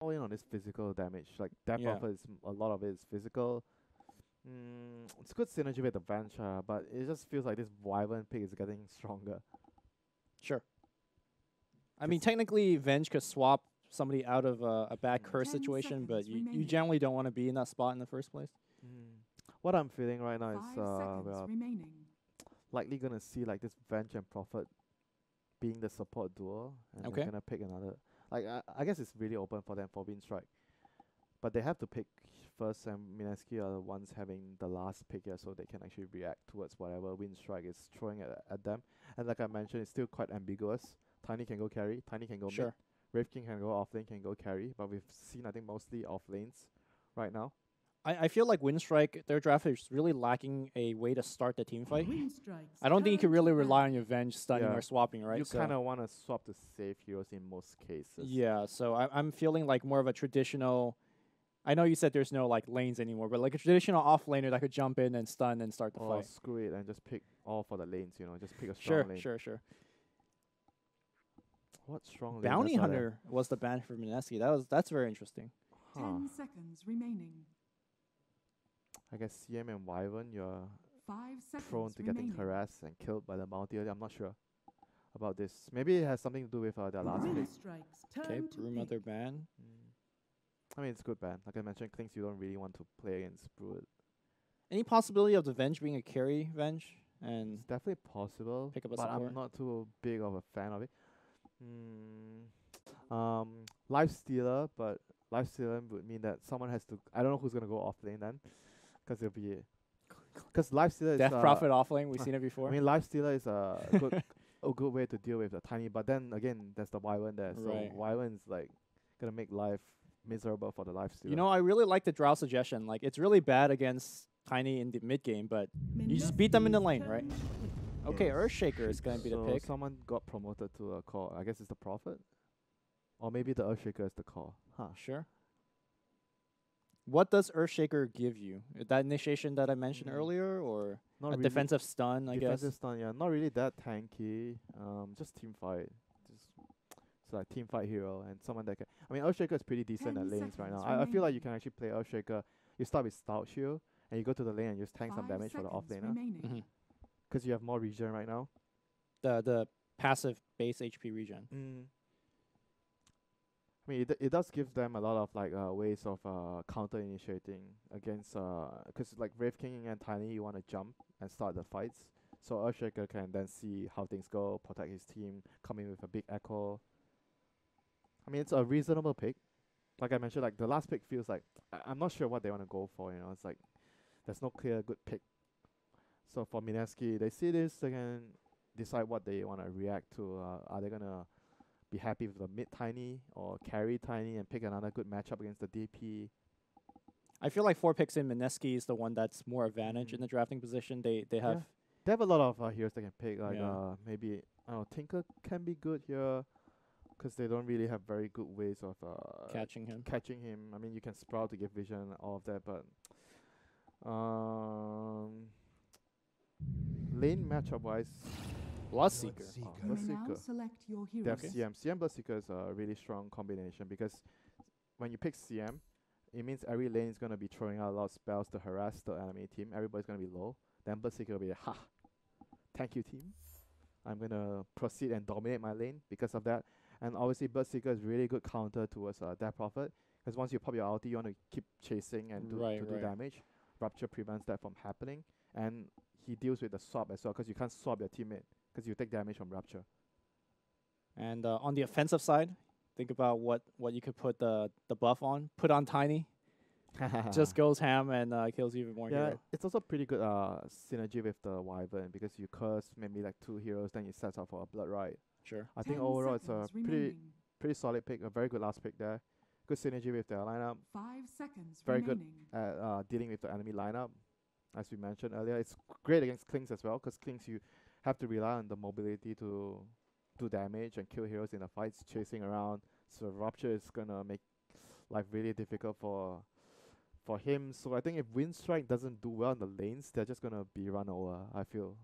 all in on this physical damage. Like that Yeah. buffer is a lot of it is physical. It's good synergy with the Venge, but it just feels like this Wyvern pick is getting stronger. Sure. I mean, technically, Venge could swap somebody out of a bad curse 10 situation, but seconds you remaining. generally don't want to be in that spot in the first place. What I'm feeling right now 5 is seconds we're remaining. likely gonna see like this Venge and Prophet being the support duo, and Okay. they're gonna pick another. Like I guess it's really open for them for Winstrike, but they have to pick first, and Mineski are the ones having the last pick here, so they can actually react towards whatever Winstrike is throwing at them. And like I mentioned, it's still quite ambiguous. Tiny can go carry, Tiny can go mid, Sure. Wraith King can go off lane, can go carry, but we've seen I think mostly off lanes right now. I feel like Winstrike, their draft is really lacking a way to start the team fight. Winstrike's I don't think you turn can really to rely bat. on your Venge stunning Yeah. or swapping, right? You So- kind of want to swap to save heroes in most cases. Yeah, so I'm feeling like more of a traditional. I know you said there's no like lanes anymore, but like a traditional off laner that could jump in and stun and start the Or fight. screw it and just pick all for the lanes, just pick a Sure, strong lane. sure. What strong laners Bounty are there? Hunter was the ban for Mineski. That's very interesting. 10 seconds remaining. I guess CM and Wyvern, you're 5 seconds prone to remaining. getting harassed and killed by the bounty. I'm not sure about this. Maybe it has something to do with their last pick. Winstrike's turn Okay, to Broom pick. Mother ban. I mean, it's good ban. Like I mentioned, Klings you don't really want to play against Brood. Any possibility of the Venge being a carry Venge? And It's definitely possible, Pick up a but support. I'm not too big of a fan of it. Life Stealer, but Life Stealer would mean that someone has to. I don't know who's gonna go off lane then, because it'll be. Because Life Stealer Death is Prophet offlane, we've seen it before. I mean, Life Stealer is a good way to deal with the Tiny, but then again, there's the Wyvern there, so Right. Wyvern's like gonna make life miserable for the Life Stealer. You know, I really like the Drow suggestion. Like, it's really bad against Tiny in the mid game, but you just beat them in the Mineski's lane, turn right? to pick. Okay, Earthshaker is going to be the so pick. someone got promoted to a core. I guess it's the Prophet, or maybe the Earthshaker is the core. Huh. Sure. What does Earthshaker give you? That initiation that I mentioned earlier, or Not a really defensive stun, I guess? defensive stun. Yeah, not really that tanky. Just team fight. Just so like team fight hero and someone that can. I mean, Earthshaker is pretty decent 10 at lanes right now. seconds I feel like you remaining. can actually play Earthshaker. You start with Stout Shield and you go to the lane and just tank some 5 damage for the off seconds laner remaining. Mhm. because you have more regen right now. The passive base HP regen. I mean, it does give them a lot of like ways of counter initiating against because like Wraith King and Tiny, you want to jump and start the fights. So Earthshaker can then see how things go, protect his team, come in with a big echo. I mean, it's a reasonable pick. Like I mentioned, like the last pick feels like I'm not sure what they want to go for. It's like there's no clear good pick. So for Mineski, they see this, they can decide what they want to react to. Are they gonna be happy with the mid Tiny or carry Tiny and pick another good matchup against the DP? I feel like 4 picks in Mineski is the one that's more advantage in the drafting position. They have Yeah. They have a lot of heroes they can pick. Like Yeah. maybe I don't know, Tinker can be good here, because they don't really have very good ways of catching him. catching him. I mean, you can Sprout to give vision and all of that, but lane matchup wise, Bloodseeker. You may now Bloodseeker. select your they have heroes. CM Bloodseeker is a really strong combination because when you pick CM, it means every lane is gonna be throwing out a lot of spells to harass the enemy team. Everybody's gonna be low. Then Bloodseeker will be thank you team. I'm gonna proceed and dominate my lane because of that. And obviously, Bloodseeker is really good counter towards Death Prophet, because once you pop your ulti, you want to keep chasing and do Right, to do right. damage. Rupture prevents that from happening, and he deals with the swap as well, because you can't swap your teammate because you take damage from Rupture. And on the offensive side, think about what you could put the buff on. Put on Tiny. Just goes ham and kills even more yeah, hero. it's also pretty good synergy with the Wyvern, because you curse maybe like 2 heroes, then you set up for a Blood Rite. Sure. I think 10 overall it's a seconds remaining. pretty solid pick, a very good last pick there. Good synergy with their lineup. 5 seconds Very good remaining. at dealing with the enemy lineup, as we mentioned earlier. It's great against Klings as well, because Klings you have to rely on the mobility to do damage and kill heroes in the fights, chasing around. So Rupture is gonna make life really difficult for him. So I think if Winstrike doesn't do well in the lanes, they're just gonna be run over. I feel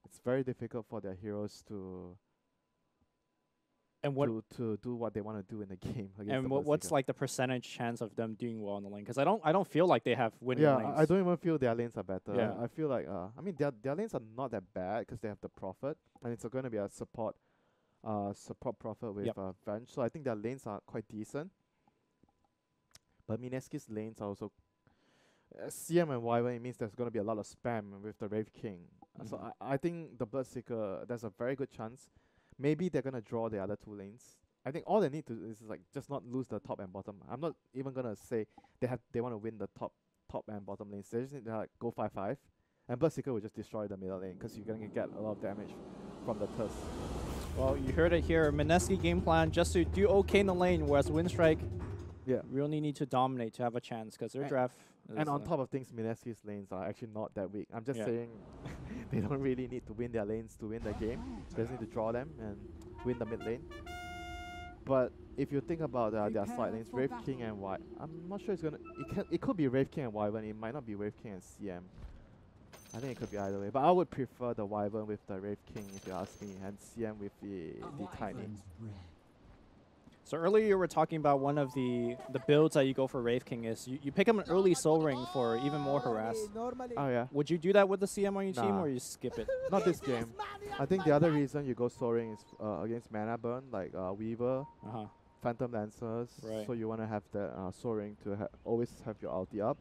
it's very difficult for their heroes to And what to do what they want to do in the game. Against and the what's Bloodseeker. like the percentage chance of them doing well in the lane? Because I don't feel like they have winning Yeah, lanes. I don't even feel their lanes are better. Yeah. I feel like I mean their lanes are not that bad because they have the Prophet and it's going to be a support Prophet with Yep. Venge. So I think their lanes are quite decent. But Mineski's lanes are also CM and Wyvern. It means there's going to be a lot of spam with the Wraith King. So Mhm. I think the Bloodseeker, there's a very good chance. Maybe they're gonna draw the other two lanes. I think all they need to is like just not lose the top and bottom. I'm not even gonna say they want to win the top and bottom lanes. They just need to like go 5-5, and Bloodseeker will just destroy the middle lane because you're gonna get a lot of damage from the Tusk. Well, you heard it here. Mineski game plan just to do okay in the lane, whereas Winstrike Yeah. really need to dominate to have a chance because their And- draft. Is, And on top of things, Mineski's lanes are actually not that weak. I'm just Yeah. saying they don't really need to win their lanes to win the game. They just need to draw them and win the mid lane. But if you think about their side lanes, for Wraith battle. King and Y, I'm not sure it's gonna. It could be Wraith King and Wyvern. It might not be Wraith King and CM. I think it could be either way. But I would prefer the Wyvern with the Wraith King if you ask me, and CM with the Tiny. So earlier you were talking about one of the builds that you go for Wraith King is you pick up an early Soul Ring for even more harass. Oh yeah. Would you do that with the CM on your team Nah. or you skip it? Not this game. I think the other reason you go soaring is against mana burn, like Weaver, Uh-huh. Phantom Lancers. Right. So you want to have the soaring to always have your ulti up.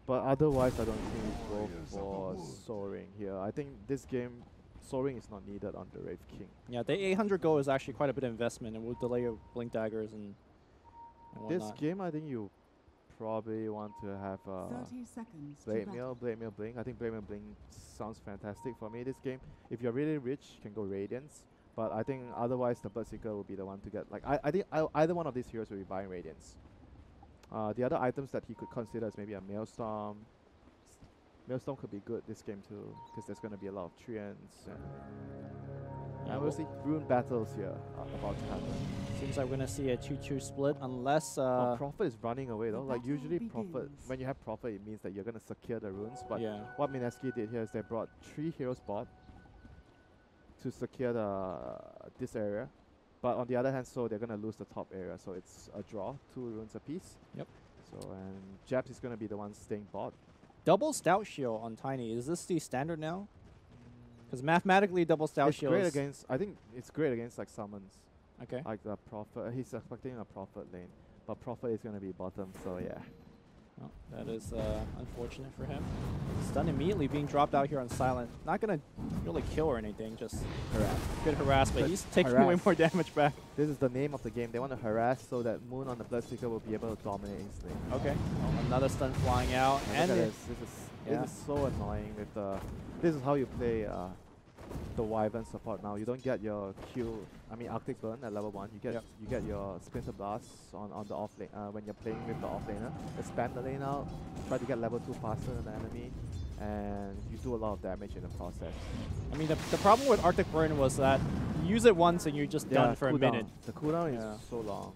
But otherwise, I don't think you go for soaring here. I think this game, soaring is not needed on the Wraith King. Yeah, the 800 gold is actually quite a bit of investment and will delay your Blink Daggers and This whatnot. game, I think you probably want to have 30 seconds. to Blade battle. Mail Blink. I think Blade Mail Blink sounds fantastic for me this game. If you're really rich, you can go Radiance. But I think otherwise the Bloodseeker will be the one to get. Like I think either one of these heroes will be buying Radiance. The other items that he could consider is maybe a Maelstrom. Maelstrom could be good this game too, because there's going to be a lot of treants. Yeah, And we'll see rune battles here about to happen. Seems like we're gonna see a 2-2 split unless Prophet is running away though. The Like usually battle Prophet, begins. when you have Prophet, it means that you're going to secure the runes. But yeah. what Mineski did here is they brought 3 heroes bot to secure this area. But on the other hand, so they're gonna lose the top area, so it's a draw, 2 runes apiece. Yep. So and Japs is gonna be the one staying bot. Double Stout Shield on Tiny. Is this the standard now? Because mathematically, double Stout It's Shield great is against. I think it's great against like summons, okay. like the Prophet. He's expecting a Prophet lane, but Prophet is gonna be bottom. So yeah. Well, that is unfortunate for him. Stun immediately being dropped out here on Silent. Not gonna really kill or anything, just good harass, but But he's taking harass. way more damage back. This is the name of the game. They want to harass so that Moon on the Bloodseeker will be able to dominate his lane. Okay. Well, another stun flying out, And and look at it- this. yeah. This is so annoying with the. This is how you play the Wyvern support now. You don't get your Q. I mean Arctic Burn at level 1. You get your Splinter Blast on the off lane when you're playing with the off laner. Just spam the lane out. Try to get level 2 faster than the enemy, and you do a lot of damage in the process. I mean, the problem with Arctic Burn was that you use it once and you're just done for a cooldown. minute. The cooldown Yeah. is so long.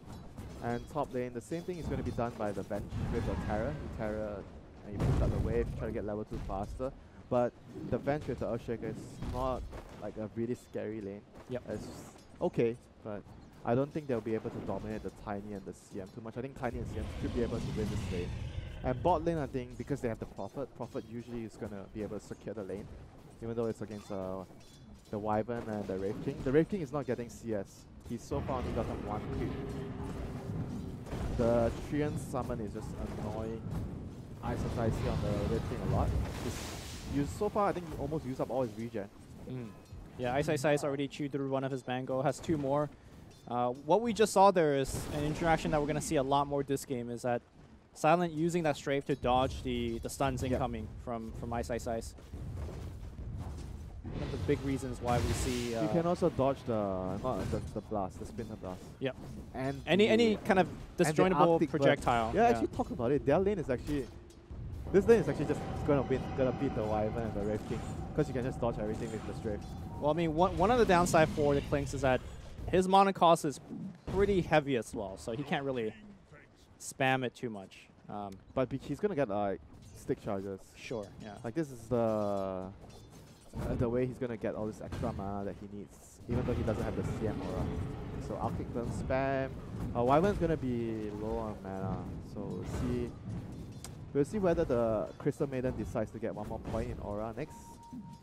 And top lane, the same thing is going to be done by the bench with the Terra. You Terra and you push out the wave, try to get level 2 faster. But the bench with the Earthshaker is not like a really scary lane. Yep. It's okay, but I don't think they'll be able to dominate the Tiny and the CM too much. I think Tiny and CM should be able to win this lane. And bot lane, I think, because they have the Prophet usually is going to be able to secure the lane, even though it's against the Wyvern and the Wraith King. The Wraith King is not getting CS. He's so far only gotten 1 creep. The Treant summon is just annoying. Ice Society on the Wraith King a lot. So far, I think he almost used up all his regen. Yeah, Ice already chewed through one of his mango, has 2 more. What we just saw there is an interaction that we're going to see a lot more this game, is that Silent using that strafe to dodge the stuns incoming from Ice. One of the big reasons why we see You can also dodge the blast, the Splinter Blast. Yep. And any kind of disjointable Arctic Burn. projectile. Yeah, actually talk about it. Their lane is actually, this lane is actually just gonna beat the Wyvern and the Wraith King, because you can just dodge everything with the strafe. Well, I mean, one of the downside for the Clinks is that his mana cost is pretty heavy as well, so he can't really spam it too much. But he's gonna get like stick charges. Sure, yeah. Like this is the way he's gonna get all this extra mana that he needs, even though he doesn't have the CM aura. So I'll kick them spam. Wyvern's gonna be low on mana, so we'll see whether the Crystal Maiden decides to get one more point in Aura next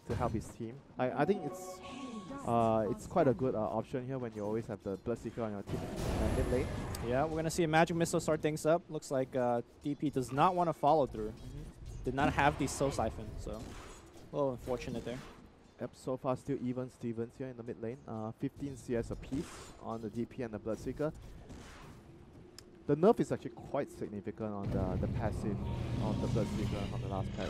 to help his team. I think it's quite a good option here when you always have the Bloodseeker on your team in mid lane. Yeah, we're gonna see a Magic Missile start things up. Looks like DP does not want to follow through. Did not have the Soul Siphon, so a little unfortunate there. Yep, so far still even Stevens here in the mid lane. 15 CS apiece on the DP and the Bloodseeker. The nerf is actually quite significant on the passive on the Bloodseeker from the last patch.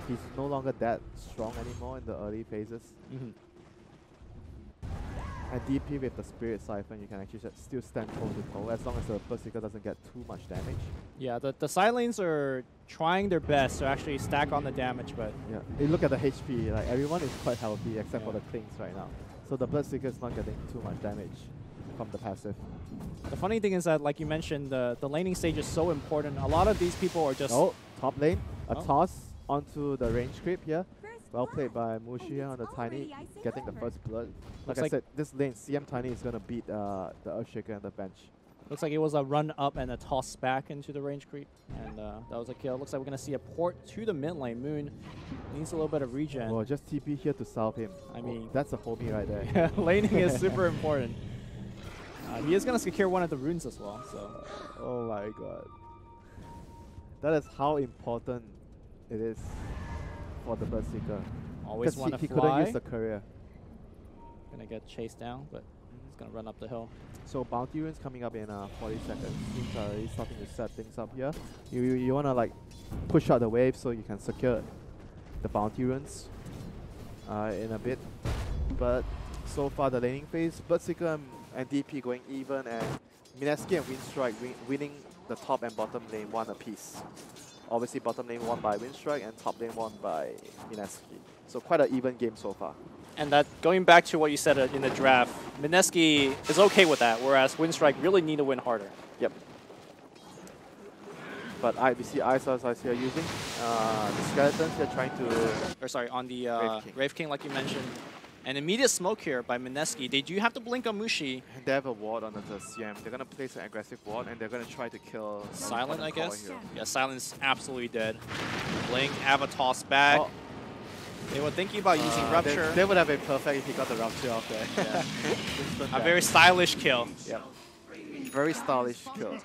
He's no longer that strong anymore in the early phases. And DP with the Spirit Siphon, you can actually still stand toe to toe as long as the Bloodseeker doesn't get too much damage. Yeah, the side lanes are trying their best to actually stack on the damage, but yeah, you look at the HP, like everyone is quite healthy except for the Klings right now. So the Bloodseeker is not getting too much damage from the passive. the funny thing is that, like you mentioned, the laning stage is so important. A lot of these people are just... Oh, top lane, a toss onto the range creep here. Well played by Mushi on the Tiny, getting the first blood. Like I said, this lane, CM Tiny is going to beat the Earthshaker and the bench. Looks like it was a run up and a toss back into the range creep. And that was a kill. Looks like we're going to see a port to the mid lane. Moon needs a little bit of regen. Oh, just TP here to salve him. I mean... that's a homie right there. Yeah, laning is super important. He is going to secure one of the runes as well, so... Oh my god. That is how important it is for the Bloodseeker. Always want to he fly. couldn't use the courier. Gonna get chased down, but he's gonna run up the hill. So bounty runes coming up in 40 seconds. Seems already starting to set things up here. You wanna like push out the wave so you can secure the bounty runes in a bit. But so far the laning phase, Bloodseeker and DP going even, and Mineski and Winstrike winning the top and bottom lane one apiece. Obviously bottom lane won by Winstrike and top lane won by Mineski. So quite an even game so far. And that, going back to what you said in the draft, Mineski is okay with that, whereas Winstrike really need to win harder. Yep. But we see Ice here using the skeletons here trying to... Or sorry, on the King. Wraith King, like you mentioned. An immediate smoke here by Mineski. They do have to blink on Mushi. And they have a ward on the CM. They're going to place an aggressive ward and they're going to try to kill... Silent, I guess? Here. Yeah, Silent's absolutely dead. Blink, have a toss back. Oh. They were thinking about using Rupture. They would have been perfect if he got the Rupture off there. Yeah. A very stylish kill. Yep. Very stylish kill.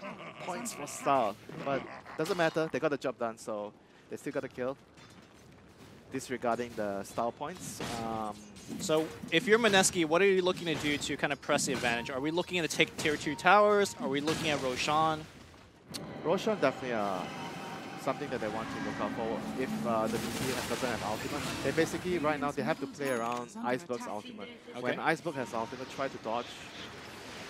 Points for style. But doesn't matter. They got the job done, so they still got the kill. Disregarding the style points. So if you're Mineski, what are you looking to do to kind of press the advantage? Are we looking to take tier 2 towers? Are we looking at Roshan? Roshan definitely something that they want to look out for if the DP doesn't have ultimate. They basically, right now, they have to play around Iceberg's ultimate. Okay. When Iceberg has ultimate, try to dodge.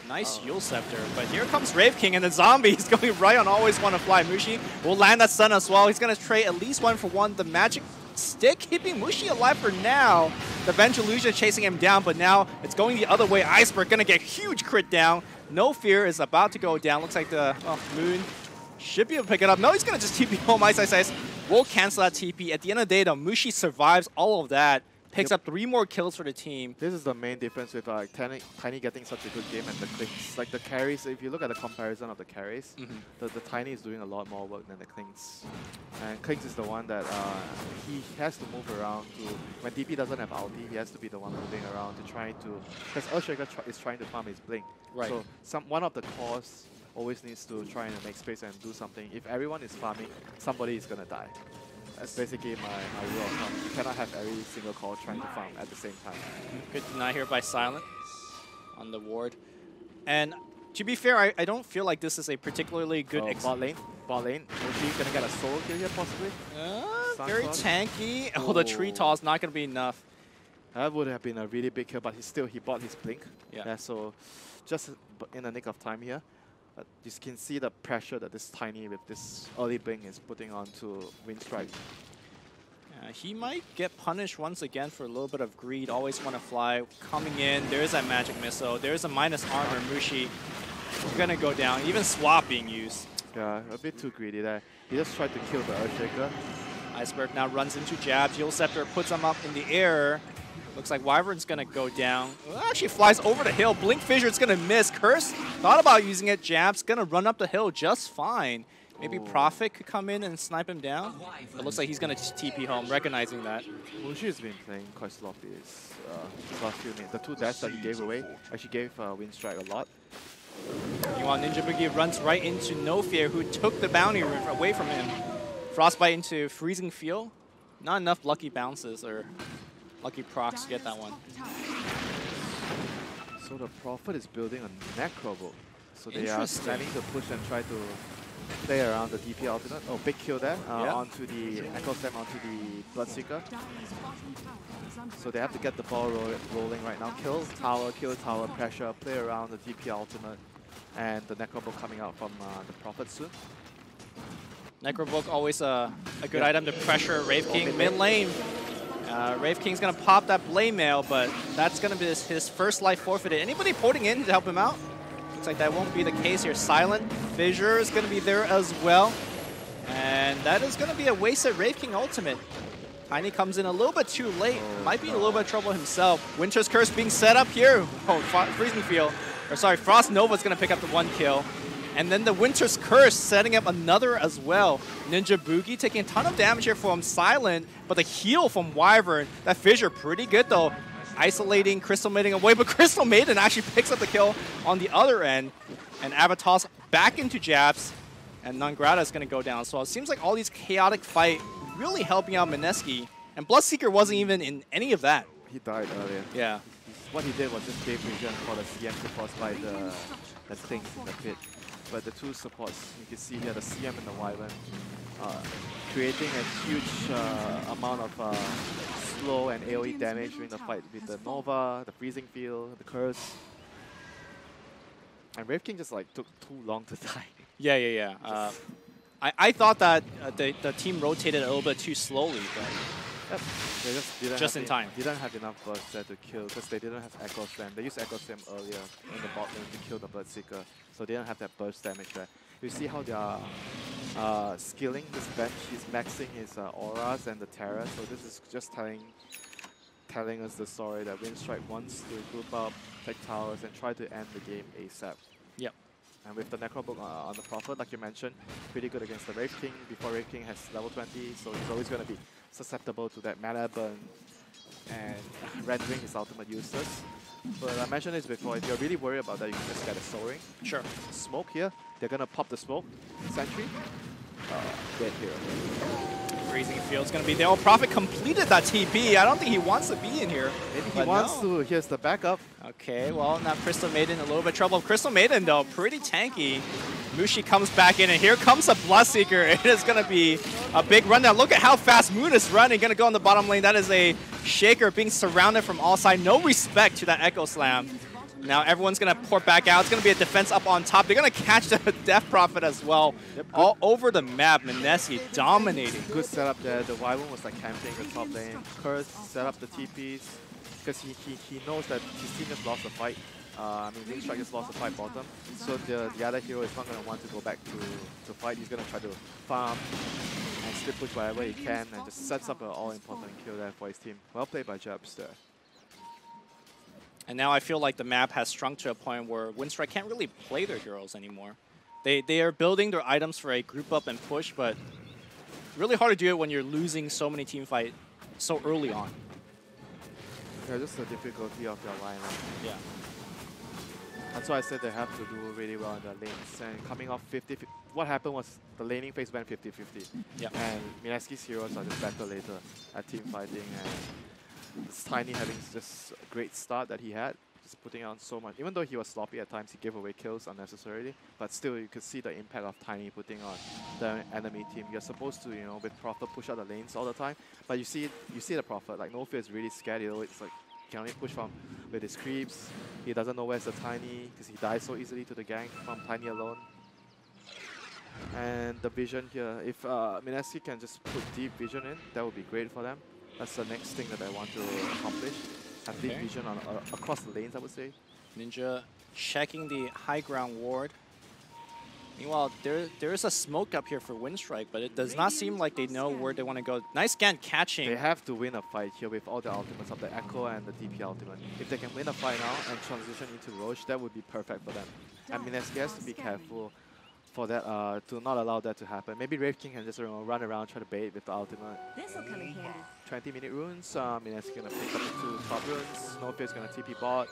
Nice Yule Scepter, but here comes Wraith King and the zombie is going right on Always Want to Fly. Mushi will land that stun as well. He's going to trade at least 1-for-1. The magic stick keeping Mushi alive for now. The Bench Illusion chasing him down, but now it's going the other way. Iceberg going to get huge crit down. No Fear is about to go down. Looks like the Moon should be able to pick it up. No, he's going to just TP home. Ice. Will cancel that TP. At the end of the day, though, Mushi survives all of that. Picks up 3 more kills for the team. This is the main difference with Tiny getting such a good game and the Klings. Like the carries, if you look at the comparison of the carries, the Tiny is doing a lot more work than the Klings. And Klings is the one that he has to move around to, when DP doesn't have ulti, he has to be the one moving around to try to, because Earthshaker is trying to farm his blink. Right. So one of the cores always needs to try and make space and do something. If everyone is farming, somebody is going to die. That's basically my rule of thumb. You cannot have every single core trying to farm at the same time. Good deny here by Silent on the ward. And to be fair, I don't feel like this is a particularly good... Bot lane. Mushi gonna get a solo kill here possibly? Very tanky. Oh, the tree toss not gonna be enough. That would have been a really big kill, but he bought his blink. Yeah. So just in the nick of time here. You can see the pressure that this Tiny with this early blink is putting onto Winstrike. He might get punished once again for a little bit of greed. Always Want to Fly coming in. There's that magic missile. There's a minus armor. Mushi gonna go down. Even swap being used. Yeah, a bit too greedy there. He just tried to kill the Earthshaker. Iceberg now runs into jabs. Yule Scepter puts him up in the air. Looks like Wyvern's gonna go down. Actually flies over the hill. Blink Fissure, it's gonna miss. Curse thought about using it. Jab's gonna run up the hill just fine. Maybe Prophet could come in and snipe him down. It looks like he's gonna just TP home, recognizing that. Mushi has been playing quite sloppy his last few minutes. The 2 dash that he gave away actually gave Winstrike a lot. Meanwhile, Ninja Boogie runs right into No Fear, who took the bounty away from him. Frostbite into Freezing Field. Not enough lucky bounces or lucky procs to get that one. So the Prophet is building a Necrobolt. So they are planning to push and try to play around the DP alternate. Oh, big kill there. Onto the Echo Slam, onto the Bloodseeker. So they have to get the ball rolling right now. Kill tower, pressure, play around the DP ultimate. And the Necrobolt coming out from the Prophet soon. Necrobook always a good item to pressure Wraith King mid lane. Wraith King's gonna pop that Blade Mail, but that's gonna be his first life forfeited. Anybody porting in to help him out? Looks like that won't be the case here. Silent Fissure is gonna be there as well. And that is gonna be a wasted Wraith King ultimate. Tiny comes in a little bit too late. Might be in a little bit of trouble himself. Winter's Curse being set up here. Oh, Freezing Field. Or sorry, Frost Nova's gonna pick up the 1 kill. And then the Winter's Curse setting up another as well. Ninja Boogie taking a ton of damage here from Silent, but the heal from Wyvern, that Fissure pretty good though. Isolating Crystal Maiden away, but Crystal Maiden actually picks up the kill on the other end. And Avatar's back into jabs, and Nongrata is going to go down. So it seems like all these chaotic fight really helping out Mineski. And Bloodseeker wasn't even in any of that. He died earlier. Yeah. What he did was just gave vision for the CM to force by the things in the pit. But the 2 supports, you can see here the CM and the Wyvern, creating a huge amount of slow and AoE damage during the fight with the Nova, the Freezing Field, the Curse. And Wraith King just like took too long to die. Yeah. I thought that the team rotated a little bit too slowly, but they just didn't just in time. Didn't have enough burst there to kill because they didn't have Echo Slam. They used Echo Slam earlier in the bot lane to kill the Bloodseeker, so they didn't have that burst damage there. You see how they are skilling this bench. He's maxing his auras and the Terra, so this is just telling us the story that Winstrike wants to group up, take towers, and try to end the game ASAP. Yep. And with the Necrobook on the Prophet, like you mentioned, pretty good against the Wraith King before Wraith King has level 20, so he's always going to be susceptible to that mana burn and rendering his ultimate useless. But I mentioned this before, if you're really worried about that, you can just get a Soul Ring. Sure. Smoke here, they're going to pop the smoke. Sentry, dead here. Freezing Field's going to be there. Oh, Prophet completed that TP. I don't think he wants to be in here. Maybe he wants to. Here's the backup. Okay, well, now Crystal Maiden in a little bit of trouble. Crystal Maiden, though, pretty tanky. Mushi comes back in, and here comes a Bloodseeker. It is going to be a big rundown. Look at how fast Moon is running. Going to go in the bottom lane. That is a Shaker being surrounded from all sides. No respect to that Echo Slam. Now everyone's going to port back out. It's going to be a defense up on top. They're going to catch the Death Prophet as well. Yep, all over the map. Mineski dominating. Good setup there. The Wyvern was like camping the top lane. Curse set up the TPs because he knows that his team has lost the fight. I mean, Winstrike has lost the fight bottom. So the other hero is not going to want to go back to fight. He's going to try to farm and split push wherever he can and just sets up an all-important kill there for his team. Well played by Jabs there. And now I feel like the map has shrunk to a point where Winstrike can't really play their heroes anymore. They are building their items for a group up and push, but really hard to do it when you're losing so many team fights so early on. Yeah, just the difficulty of their lineup. Yeah. That's why I said they have to do really well in the lanes. And coming off 50, what happened was the laning phase went 50-50. Yep. And Mineski's heroes are just better later at team fighting. And it's Tiny having just a great start that he had, just putting on so much. Even though he was sloppy at times, he gave away kills unnecessarily. But still, you could see the impact of Tiny putting on the enemy team. You're supposed to, you know, with Prophet push out the lanes all the time. But you see the Prophet, like No Fear is really scared. You know, it's like he can only push from with his creeps. He doesn't know where's the Tiny because he dies so easily to the gank from Tiny alone. And the vision here, if Mineski can just put deep vision in, that would be great for them. That's the next thing that I want to accomplish. Have deep vision on across the lanes, I would say. Ninja checking the high ground ward. Meanwhile, there is a smoke up here for Winstrike, but it does not seem like they know where they want to go. Nice scan catching. They have to win a fight here with all the ultimates of the Echo and the DP ultimate. If they can win a fight now and transition into Roche, that would be perfect for them. And Mineski has to be careful for that, to not allow that to happen. Maybe Wraith King can just run around, try to bait with the ultimate. This'll come in handy. 20-minute runes, Mineski gonna pick up the 2 top runes. Snowfield's gonna TP bot.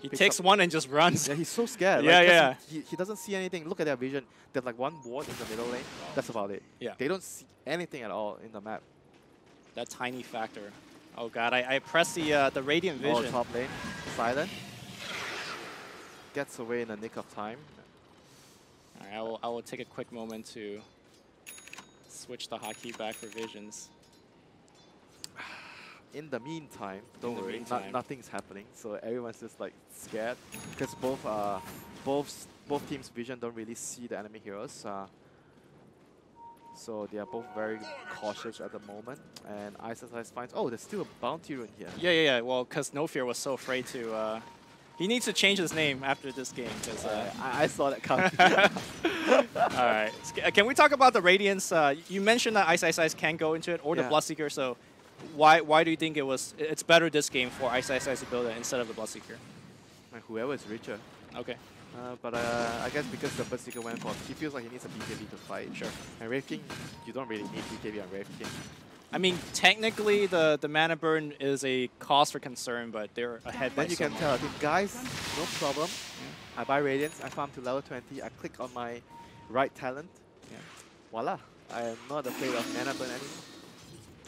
He takes one and just runs. Yeah, he's so scared. Yeah, like, yeah. He doesn't see anything. Look at their vision. There's like one ward in the middle lane. That's about it. Yeah. They don't see anything at all in the map. That tiny factor. Oh god, I pressed the Radiant Vision. Oh, top lane. Silent. Gets away in the nick of time. Alright, I will take a quick moment to switch the hotkey back for Visions. In the meantime, don't In the worry, meantime. nothing's happening. So everyone's just like scared because both teams' vision don't really see the enemy heroes. So they are both very cautious at the moment. And ISS finds, oh, there's still a bounty rune here. Yeah. Well, because No Fear was so afraid to. He needs to change his name after this game. Cause, I saw that coming. all right. Can we talk about the Radiance? You mentioned that Ice can go into it, or the Yeah. Bloodseeker. So why do you think it's better this game for Ice to build it instead of the Bloodseeker? Like, whoever is richer. Okay. But I guess because the Berserker went for, he feels like he needs a BKB to fight. Sure. And Wraith King, you don't really need BKB on Wraith King. I mean, technically, the mana burn is a cause for concern, but they're ahead by Then you so can much. tell, okay, guys, no problem. I buy Radiance, I farm to level 20, I click on my right talent. Yeah. Voila. I am not afraid of mana burn anymore.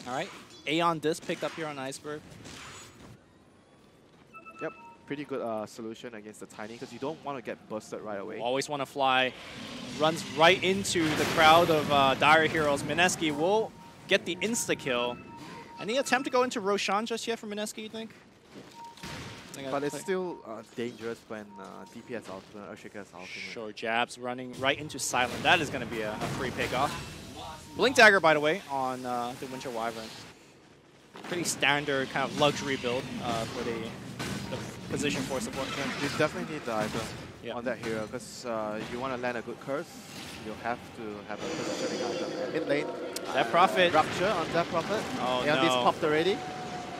All right. Aeon Disc picked up here on Iceberg. Yep, pretty good solution against the Tiny because you don't want to get bursted right away. Always want to fly. Runs right into the crowd of Dire Heroes. Mineski will get the insta-kill. Any attempt to go into Roshan just yet for Mineski, you think? But it's still dangerous when DP has ultimate, Earthshaker has ultimate. Sure, jabs running right into Silent. That is going to be a free pick-off. Blink Dagger, by the way, on the Winter Wyvern. Pretty standard kind of luxury build for the position for support. You definitely need the item Yeah. on that hero because you want to land a good curse, you have to have a positioning item. And mid lane, That Prophet. Rupture on that Prophet. Oh, Aeon Disc no. popped already.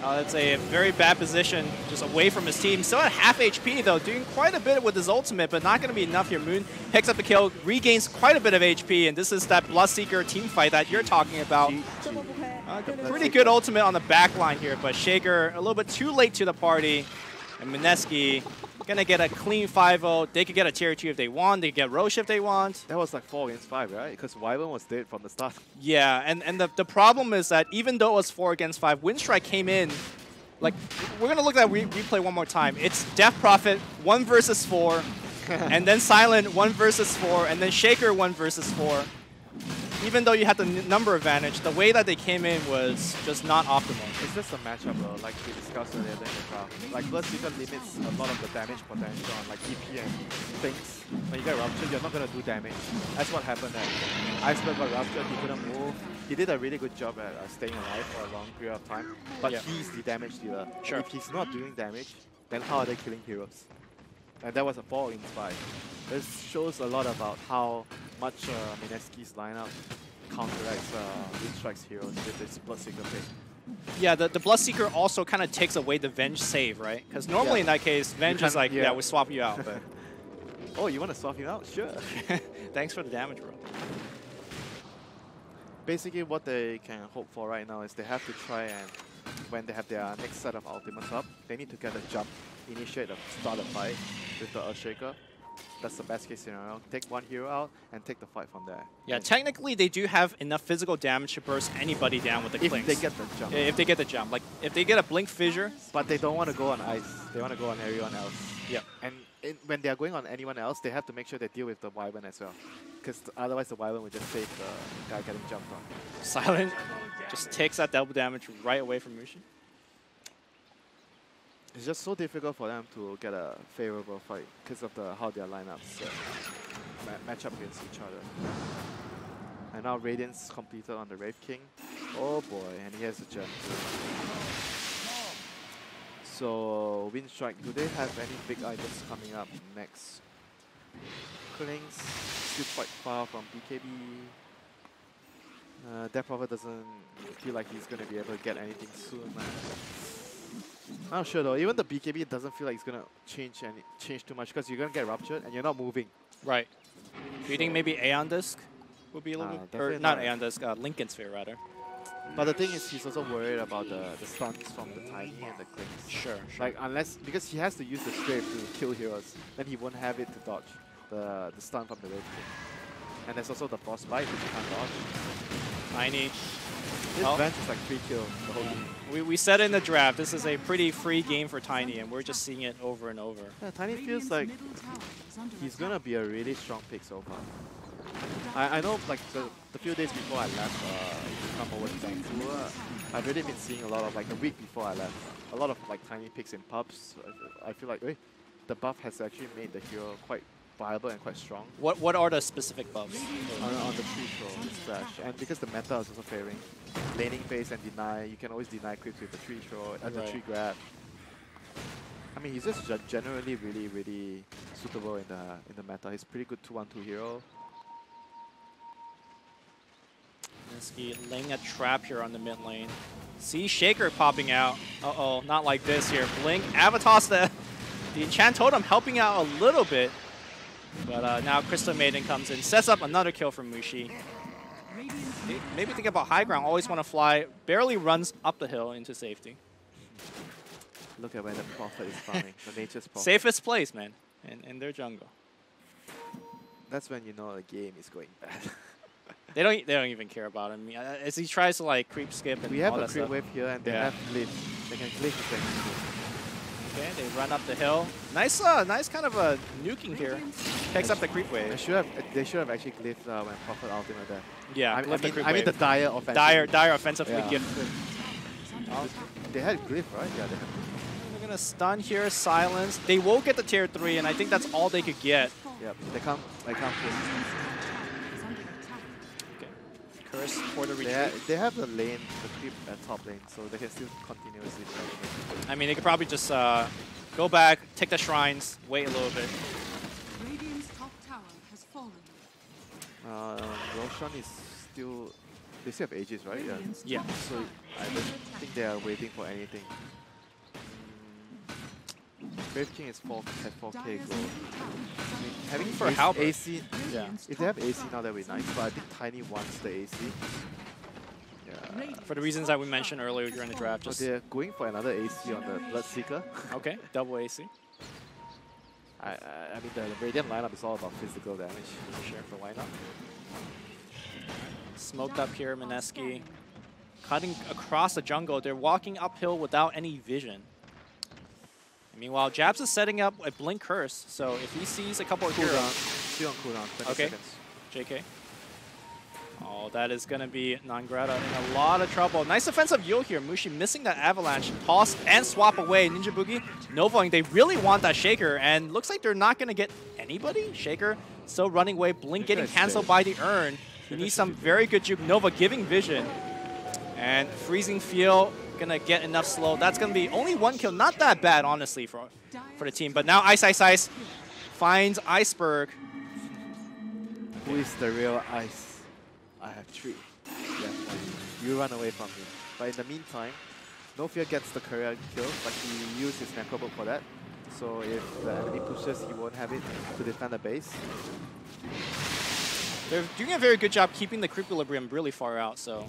That's a very bad position, just away from his team. Still at half HP, though, doing quite a bit with his ultimate, but not going to be enough here. Moon picks up the kill, regains quite a bit of HP, and this is that Bloodseeker team fight that you're talking about. Pretty good ultimate on the back line here, but Shaker a little bit too late to the party. And Mineski going to get a clean 5-0. They could get a tier 2 if they want. They could get Roche if they want. That was like 4 against 5, right? Because Wyvern was dead from the start. Yeah, and the problem is that even though it was 4 against 5, Winstrike came in. Like, we're going to look at that replay one more time. It's Death Prophet 1 versus 4, and then Silent 1 versus 4, and then Shaker 1 versus 4. Even though you had the number advantage, the way that they came in was just not optimal. It's just a matchup, bro, like we discussed earlier in the crowd. Like, Bloodseeker limits a lot of the damage potential on like EP and things. When you get Rupture, you're not going to do damage. That's what happened there. Iceberg got Ruptured, he couldn't move. He did a really good job at staying alive for a long period of time. But Yeah. he's the damage dealer. Sure. If he's not doing damage, then how are they killing heroes? And that was a 4 against 5. This shows a lot about how much Mineski's lineup counteracts Winstrike's heroes with this Bloodseeker pick. Yeah, the Bloodseeker also kind of takes away the Venge save, right? Because normally in that case, Venge is can- like, yeah, yeah. we swap you out. But Oh, you want to swap him out? Sure. thanks for the damage, bro. Basically, what they can hope for right now is they have to try and, when they have their next set of ultimates up, they need to get a jump, initiate a start a fight with the Earthshaker. That's the best case scenario. Take one hero out and take the fight from there. Yeah, technically they do have enough physical damage to burst anybody down with the If clinks. they get the jump. If they get the jump. Like, if they get a Blink Fissure, But they don't want to go on ice. They want to go on everyone else. yeah. And when they are going on anyone else, they have to make sure they deal with the Wyvern as well. Because otherwise the Wyvern will just save the guy getting jumped on. Silent just takes that double damage right away from Mushin. It's just so difficult for them to get a favorable fight because of how their lineups match up against each other. And now Radiance completed on the Wraith King. Oh boy, and he has a gem too. So Winstrike, do they have any big items coming up next? Klinks still quite far from BKB. Death Prophet doesn't feel like he's going to be able to get anything soon. I'm not sure though. Even the BKB doesn't feel like it's going to change too much because you're going to get ruptured and you're not moving. Right. Do you think maybe Aeon Disc would be a little bit, or definitely not not. Aeon Disc, Lincoln Sphere rather? But the thing is, he's also worried about the stuns from the Tiny and the Klinks. Sure. Like because he has to use the strafe to kill heroes, then he won't have it to dodge the stun from the Wave King. And there's also the Frostbite which you can't dodge. Tiny. This bench is like free kill the whole game. We said in the draft, this is a pretty free game for Tiny, and we're just seeing it over and over. Yeah, Tiny feels like he's gonna be a really strong pick so far. I know like the few days before I left to come over to Vancouver, I've really been seeing a lot of like the week before I left, a lot of like Tiny picks in pubs. I feel like the buff has actually made the hero quite viable and quite strong. What are the specific buffs? On the tree throw splash, and because the meta is also favoring laning phase and deny, you can always deny creeps with the tree throw and the tree grab. I mean, he's just generally really suitable in the meta. He's pretty good 2-1-2 hero. Mineski laying a trap here on the mid lane. See Shaker popping out. Uh-oh, not like this here. Blink, Avatos the Enchant Totem helping out a little bit. But now Crystal Maiden comes in, sets up another kill from Mushi. Maybe think about high ground, always want to fly, barely runs up the hill into safety. Look at where the Prophet is farming, the Nature's Prophet. Safest place, man, in their jungle. That's when you know the game is going bad. They don't even care about him. As he tries to like creep skip and we have all a that creep stuff. wave here and they have glyph. They can glyph if they need to. Okay, they run up the hill. Nice kind of a nuking here. Picks up the creep wave. They should have actually glyphed when Prophet ultimate there. Yeah, I mean the dire offensive. Dire offensively Yeah. gifted. They had glyph, right? Yeah, they had. They're gonna stun here, silence. They will get the tier 3, and I think that's all they could get. Yep, they can't push. Okay. Curse for the retreat. They have the lane, the creep at top lane, so they can still continuously play. I mean, they could probably just go back, take the shrines, wait a little bit. Radiant's top tower has fallen. Roshan is still. They still have Aegis, right? Yeah. So I don't think they are waiting for anything. Brave King is 4K gold. I mean, having For Halberd. AC, Yeah. if they have AC now, that would be nice. But I think Tiny wants the AC. Yeah. For the reasons that we mentioned earlier during the draft. So Just they're going for another AC on the Bloodseeker. okay, double AC. I mean, the Radiant lineup is all about physical damage. Sure, for why not? Smoked up here, Mineski. Cutting across the jungle. They're walking uphill without any vision. Meanwhile, Jabs is setting up a Blink Curse, so if he sees a couple of heroes... Still on cooldown, 20 Okay. seconds. JK. Oh, that is going to be Nangrata in a lot of trouble. Nice defensive Yule here. Mushi missing that Avalanche. Toss and swap away. Ninja Boogie, Novaing. They really want that Shaker, and looks like they're not going to get anybody. Shaker still running away. Blink getting cancelled by the Urn. He needs some very good juke. Nova giving vision. And Freezing Field going to get enough slow. That's going to be only one kill. Not that bad, honestly, for the team. But now Ice finds Iceberg. Who is the real Ice? I have 3. Yeah, you run away from me. But in the meantime, No Fear gets the career kill, but he used his Necrobook for that. So if the enemy pushes, he won't have it to defend the base. They're doing a very good job keeping the Creequilibrium really far out, so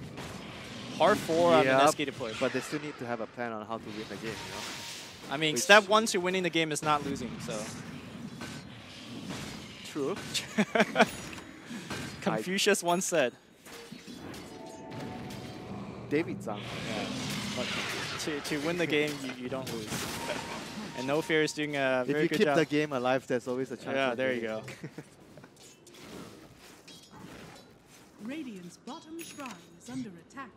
hard for Mineski to push. But they still need to have a plan on how to win the game, you know? I mean, step 1 to winning the game is not losing, so. True. Confucius once said. David Zhang. Yeah. But to win the game, you don't lose. And No Fear is doing a very good job. If you keep the game alive, there's always a chance. Yeah, there you go. Radiant's bottom shrine is under attack.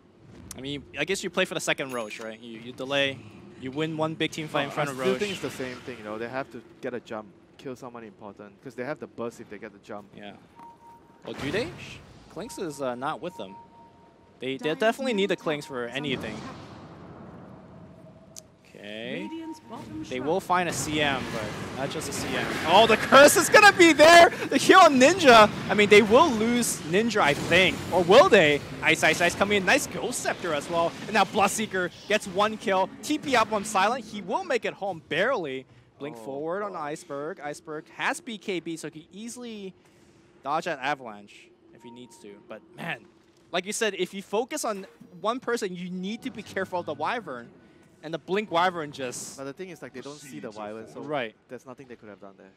I mean, I guess you play for the second Roche, right? You delay, you win one big team fight in front of Roche. I still think it's the same thing, you know. They have to get a jump, kill someone important, because they have the burst if they get the jump. Yeah. Well, do they? Klinks is not with them. They definitely need the Klinks for anything. Okay. Bottom They shrine. will find a CM, but not just a CM. Oh, the curse is gonna be there! The heal on Ninja! I mean, they will lose Ninja, I think. Or will they? Ice coming in. Nice Ghost Scepter as well. And now Bloodseeker gets 1 kill. TP up on Silent. He will make it home, barely. Blink forward on Iceberg. Iceberg has BKB, so he can easily dodge that Avalanche if he needs to. But man, like you said, if you focus on one person, you need to be careful of the Wyvern. And the Blink Wyvern just... But the thing is, like, they don't see the Wyvern, so Right. there's nothing they could have done there.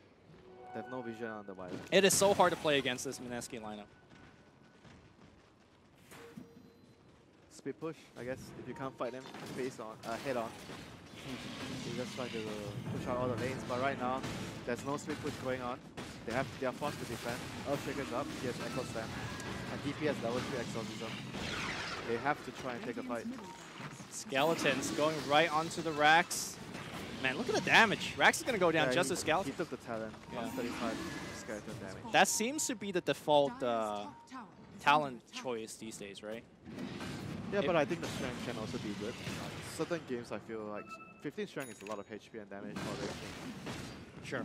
They have no vision on the Wyvern. It is so hard to play against this Mineski lineup. Speed push, I guess. If you can't fight them face on, head on, you just try to push out all the lanes. But right now, there's no speed push going on. They are forced to defend. Earthshaker's up. He has Echo Slam, and DP has level 3 Exorcism. They have to try and take a fight. Skeletons going right onto the Rax. Man, look at the damage. Rax is going to go down just as He Skeleton. took the talent. Yeah. 135 skeleton damage. That seems to be the default Dire's top tower is talent under attack. choice these days, right? Yeah, but I think the strength can also be good. Certain games, I feel like 15 strength is a lot of HP and damage for the Sure.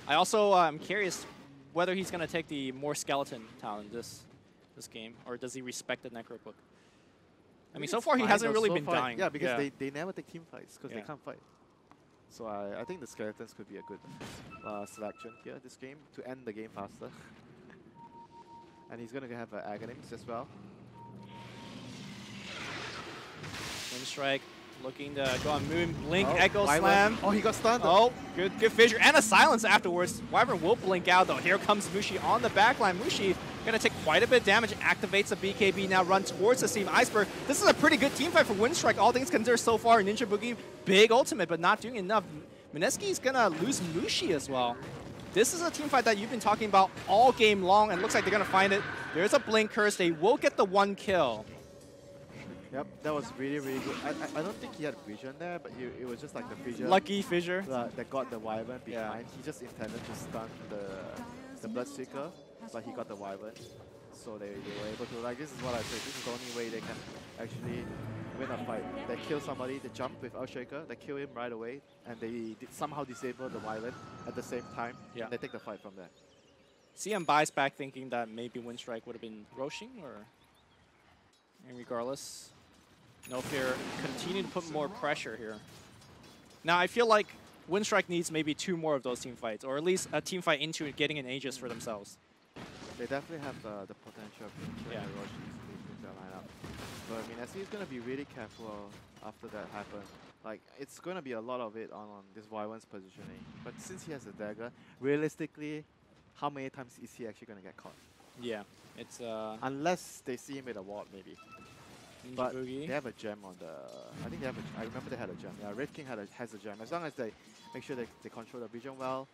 I also am curious whether he's going to take the more Skeleton talent this game, or does he respect the Necro Book? I mean, so far he hasn't really been dying. Yeah, because they never take team fights because Yeah. they can't fight. So I think the Skeletons could be a good selection here this game to end the game faster. And he's going to have Aghanim's as well. Winstrike looking to go on Moon, Blink, Oh, Echo Wyvern. Slam. Oh, he got stunned. Oh, good fissure. And a silence afterwards. Wyvern will blink out, though. Here comes Mushi on the backline. Mushi going to take quite a bit of damage. Activates the BKB, now run towards the Steam Iceberg. This is a pretty good team fight for Winstrike. All things considered so far. Ninja Boogie, big ultimate, but not doing enough. Mineski is going to lose Mushi as well. This is a team fight that you've been talking about all game long, and looks like they're going to find it. There's a Blink Curse. They will get the 1 kill. Yep, that was really, really good. I don't think he had vision there, but it was just like the vision Lucky fissure. that got the Wyvern behind. Yeah. He just intended to stun the Bloodseeker, but he got the Wyvern. So they were able to, like, this is what I say, this is the only way they can actually win a fight. They kill somebody, they jump with Earthshaker, they kill him right away, and they somehow disable the Wyvern at the same time, Yeah. and they take the fight from there. CM buys back thinking that maybe Winstrike would have been Roshing, or... And regardless, no fear, continue to put more pressure here. Now, I feel like Winstrike needs maybe 2 more of those team fights, or at least a team fight into getting an Aegis for themselves. They definitely have the potential of killing Yeah. the Russians with their lineup. But I mean, I see he's going to be really careful after that happens. Like, it's going to be a lot of it on this Wyvern's positioning. But since he has a dagger, realistically, how many times is he actually going to get caught? Yeah, it's Unless they see him with a ward, maybe. Ninja But Boogie. they have a gem on the... I think they have a... I remember they had a gem. Yeah, Red King has a gem. As long as they make sure they control the vision well,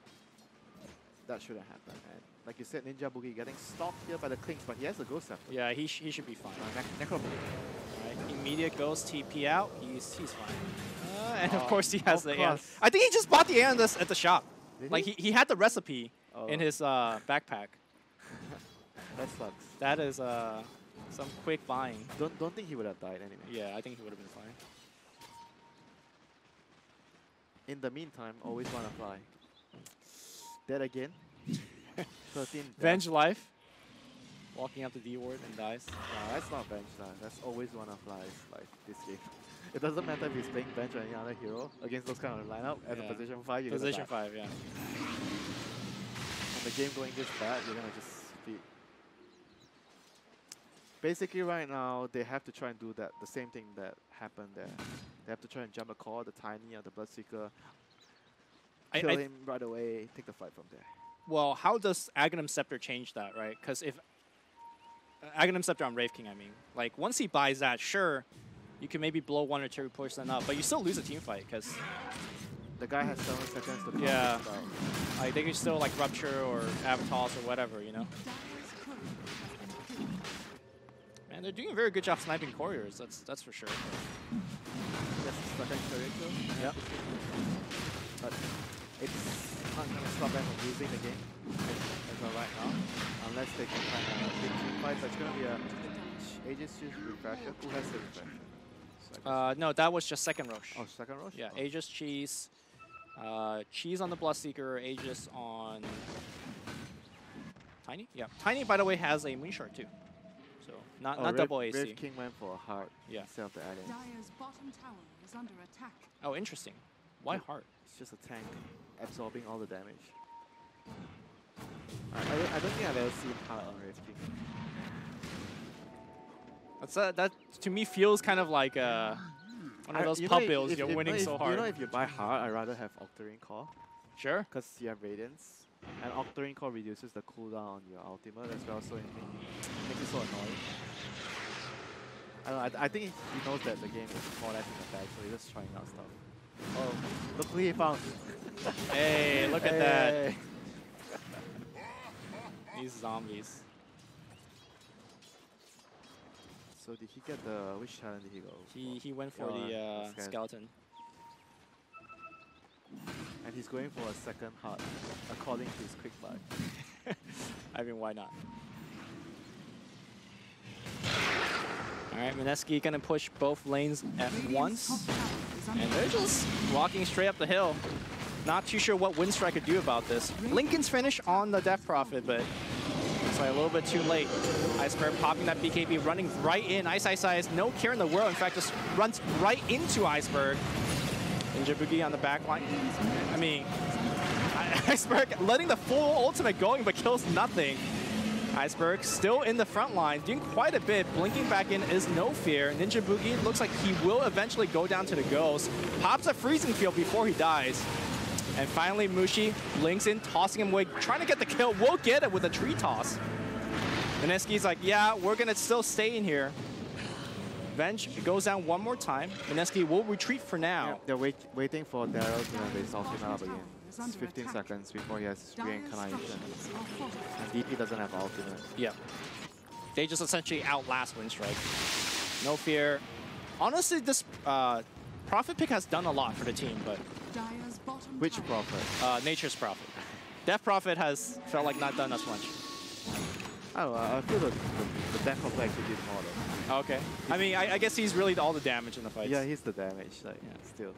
that shouldn't happen. And like you said, Ninja Boogie getting stalked here by the Clinks, but he has a Ghost Scepter. Yeah, he should be fine. Necro Right. Immediate Ghost TP out. He's fine. And of Oh, course he has of the Aeon. course. I think he just bought the Aeon at the shop. Did Like he? he had the recipe Oh. in his backpack. That sucks. That is some quick buying. Don't think he would have died anyway. Yeah, I think he would have been fine. In the meantime, always want to fly. Dead again. 13 death. Venge life. Walking up the D ward and dies. No, that's not bench. That's always one of flies like this game. It doesn't matter if he's playing bench or any other hero against those kind of lineup. As Yeah. a position 5, you're Position gonna die. 5, yeah. When the game going this bad, you're gonna just feed. Basically, right now they have to try and do the same thing that happened there. They have to try and jump the core, the Tiny or the Bloodseeker, kill I, him right away, take the fight from there. well, how does Aghanim Scepter change that, right? Because if Aghanim Scepter on Wraith King, I mean, like once he buys that, sure, you can maybe blow 1 or 2% up, but you still lose a team fight because The guy has 7 seconds to counter Yeah. the spell. like they can still like Rupture or Avatars or whatever, you know. Man, they're doing a very good job sniping couriers. That's for sure. Yes, second character. Yep. But it's not going to stop them from losing the game as of right now. Unless they can find a big team fight. So it's going to be a Aegis Cheese refresher. Who has the refresher? No, that was just second Roche. Oh, second Roche? Yeah, Oh. Aegis Cheese. Cheese on the Bloodseeker, Aegis on Tiny? Yeah. Tiny, by the way, has a Moonshard too. So not double AC. Wraith King went for a heart instead of the alliance. Dire's bottom tower is under attack. Oh, interesting. Why heart? It's just a tank absorbing all the damage. I don't think I've ever seen heart on Wraith King. That to me feels kind of like one of those pub bills. You're winning so hard. You know, if you buy heart, I'd rather have Octarine Core. Sure. Because you have Radiance. And Octarine Core reduces the cooldown on your ultimate as well, so it makes it so annoying. I don't know, I think he knows that the game is more or less in the bag, so he's just trying out stuff. Oh, look who he found. Hey, look at that. These zombies. So did he get the, which talent did he go? He went for the skeleton. And he's going for a second heart, according to his quick buy. I mean, why not? Alright, Mineski gonna push both lanes at once. And they're just walking straight up the hill. Not too sure what Winstrike could do about this. Lincoln's finish on the Death Prophet, but it's like a little bit too late. Iceberg popping that BKB, running right in. Ice has no care in the world. In fact, just runs right into Iceberg. Ninja Boogie on the back line. I mean, Iceberg letting the full ultimate going, but kills nothing. Iceberg still in the front line, doing quite a bit. Blinking back in is no fear. Ninja Boogie looks like he will eventually go down to the ghost. Pops a freezing field before he dies. And finally, Mushi links in, tossing him away, trying to get the kill. We'll get it with a tree toss. Mineski's like, yeah, we're going to still stay in here. Venge goes down one more time. Mineski will retreat for now. Yeah, they're waiting for Daryl to have his ultimate up again. It's 15 seconds before he has reincarnation. And DP doesn't have ultimate. Yeah. They just essentially outlast Winstrike. No fear. Honestly, this Prophet pick has done a lot for the team, but... Which Prophet? Nature's Prophet. Death Prophet has felt like not done as much. I don't know, I feel the Death Prophet actually did more though. Okay. I mean, I guess he's really all the damage in the fights. Yeah, he's the damage, like, still.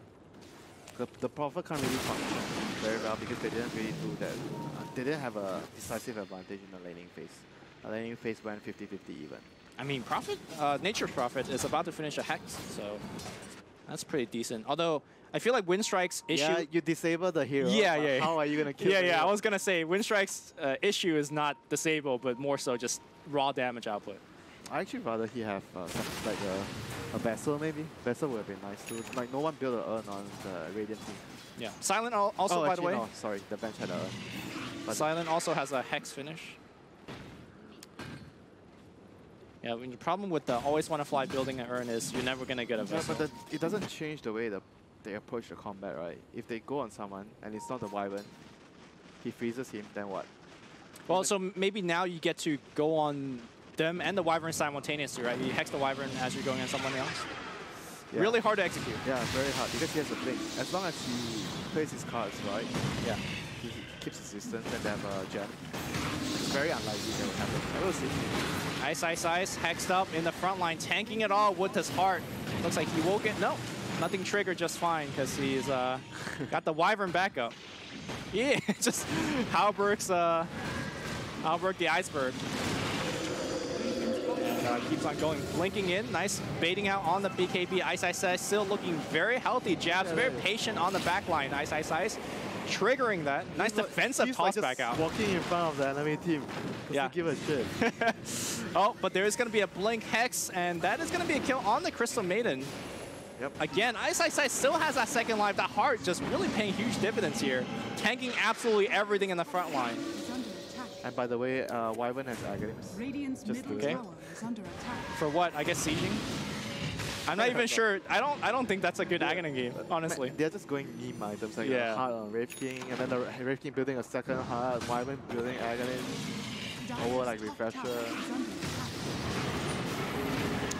The Prophet can't really function very well because they didn't really do that. They didn't have a decisive advantage in the laning phase. The laning phase went 50-50 even. I mean, Prophet, Nature's Prophet is about to finish a Hex, so that's pretty decent. Although, I feel like Winstrike's issue... Yeah, you disable the hero. Yeah. How are you going to kill Yeah, I was going to say, Winstrike's issue is not disable, but more so just raw damage output. I actually rather he have something like a Vessel maybe. Vessel would have been nice too. Like no one built an urn on the Radiant team. Yeah. Silent also, by the way. No, sorry, the bench had an urn. But Silent also has a Hex finish. Yeah, when the problem with the always want to fly building an urn is you're never going to get a Vessel. Yeah, but it doesn't change the way they approach the combat, right? If they go on someone and it's not the Wyvern, he freezes him, then what? Well, so maybe now you get to go on them and the Wyvern simultaneously, right? You hex the Wyvern as you're going on someone else. Yeah. Really hard to execute. Yeah, very hard because he has a blink. As long as he plays his cards right, yeah, he keeps his distance and they have a gem. It's very unlikely that will happen. I will see. Ice, hexed up in the front line, tanking it all with his heart. Looks like he will get, no, nothing triggered just fine because he's got the Wyvern backup. Yeah, just Halberg's, Halberg the Iceberg. Keeps on going, blinking in, nice baiting out on the BKB. Ice still looking very healthy. Jabs, very patient on the back line. Ice, triggering that. Nice defensive toss back out. Walking in front of the enemy team. Yeah. Give a shit. Oh, but there is going to be a blink hex, and that is going to be a kill on the Crystal Maiden. Yep. Again, Ice still has that second life. That heart just really paying huge dividends here. Tanking absolutely everything in the front line. And by the way, Wyvern has Aghanim's. Radiant's middle tower is under attack. For what? I guess sieging? I'm not even sure. I don't think that's a good Aghanim game, honestly. They're just going meme items like yeah. a heart on Wraith King, and then the Wraith King building a second heart, Wyvern building Aghanim, over like Refresher.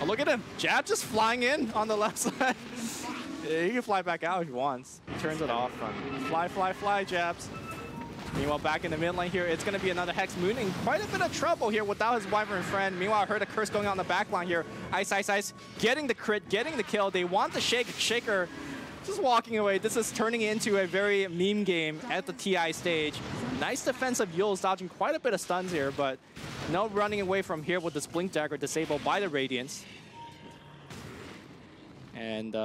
Oh, look at him. Jab just flying in on the left side. He can fly back out if he wants. He turns it off. Fly, Jabs. Meanwhile, back in the mid lane here, it's going to be another Hex Moon in quite a bit of trouble here without his Wyvern friend. Meanwhile, I heard a curse going on the back line here. Ice, getting the crit, getting the kill. They want the Shaker Just walking away. This is turning into a very meme game at the TI stage. Nice defensive Yules dodging quite a bit of stuns here, but no running away from here with this Blink Dagger disabled by the Radiance. And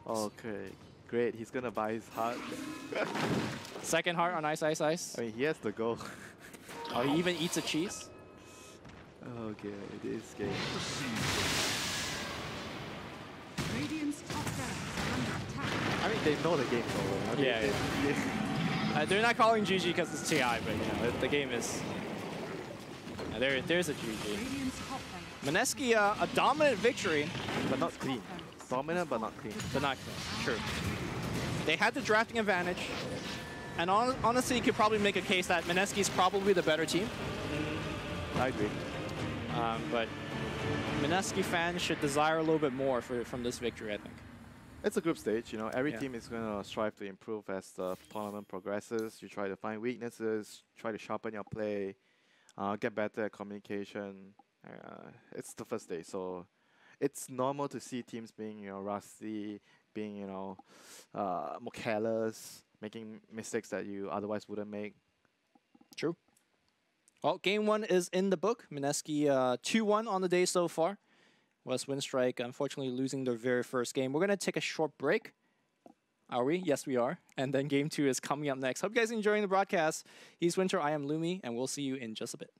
Okay, great. He's gonna buy his heart. second heart on Ice Ice Ice. I mean, he has to go. Oh, he even eats a cheese. Okay, this game. Radiant's top barracks are under attack. I mean, they know the game's over. I mean, Yeah, they're not calling GG because it's TI, but you know, the game is... there's a GG. Radiant's top barracks. Mineski, a dominant victory, but not clean. Dominant, but not clean. but not clean. True. They had the drafting advantage, and honestly, you could probably make a case that Mineski is probably the better team. I agree. But Mineski fans should desire a little bit more from this victory, I think. It's a group stage, you know. Every Yeah. team is going to strive to improve as the tournament progresses. You try to find weaknesses, try to sharpen your play, get better at communication. It's the first day, so it's normal to see teams being, you know, rusty, being, you know, more careless, making mistakes that you otherwise wouldn't make. True. Well, game one is in the book. Mineski 2-1 on the day so far. West Winstrike unfortunately losing their very first game. We're going to take a short break. Are we? Yes, we are. And then game two is coming up next. Hope you guys are enjoying the broadcast. He's Winter, I am Lumi, and we'll see you in just a bit.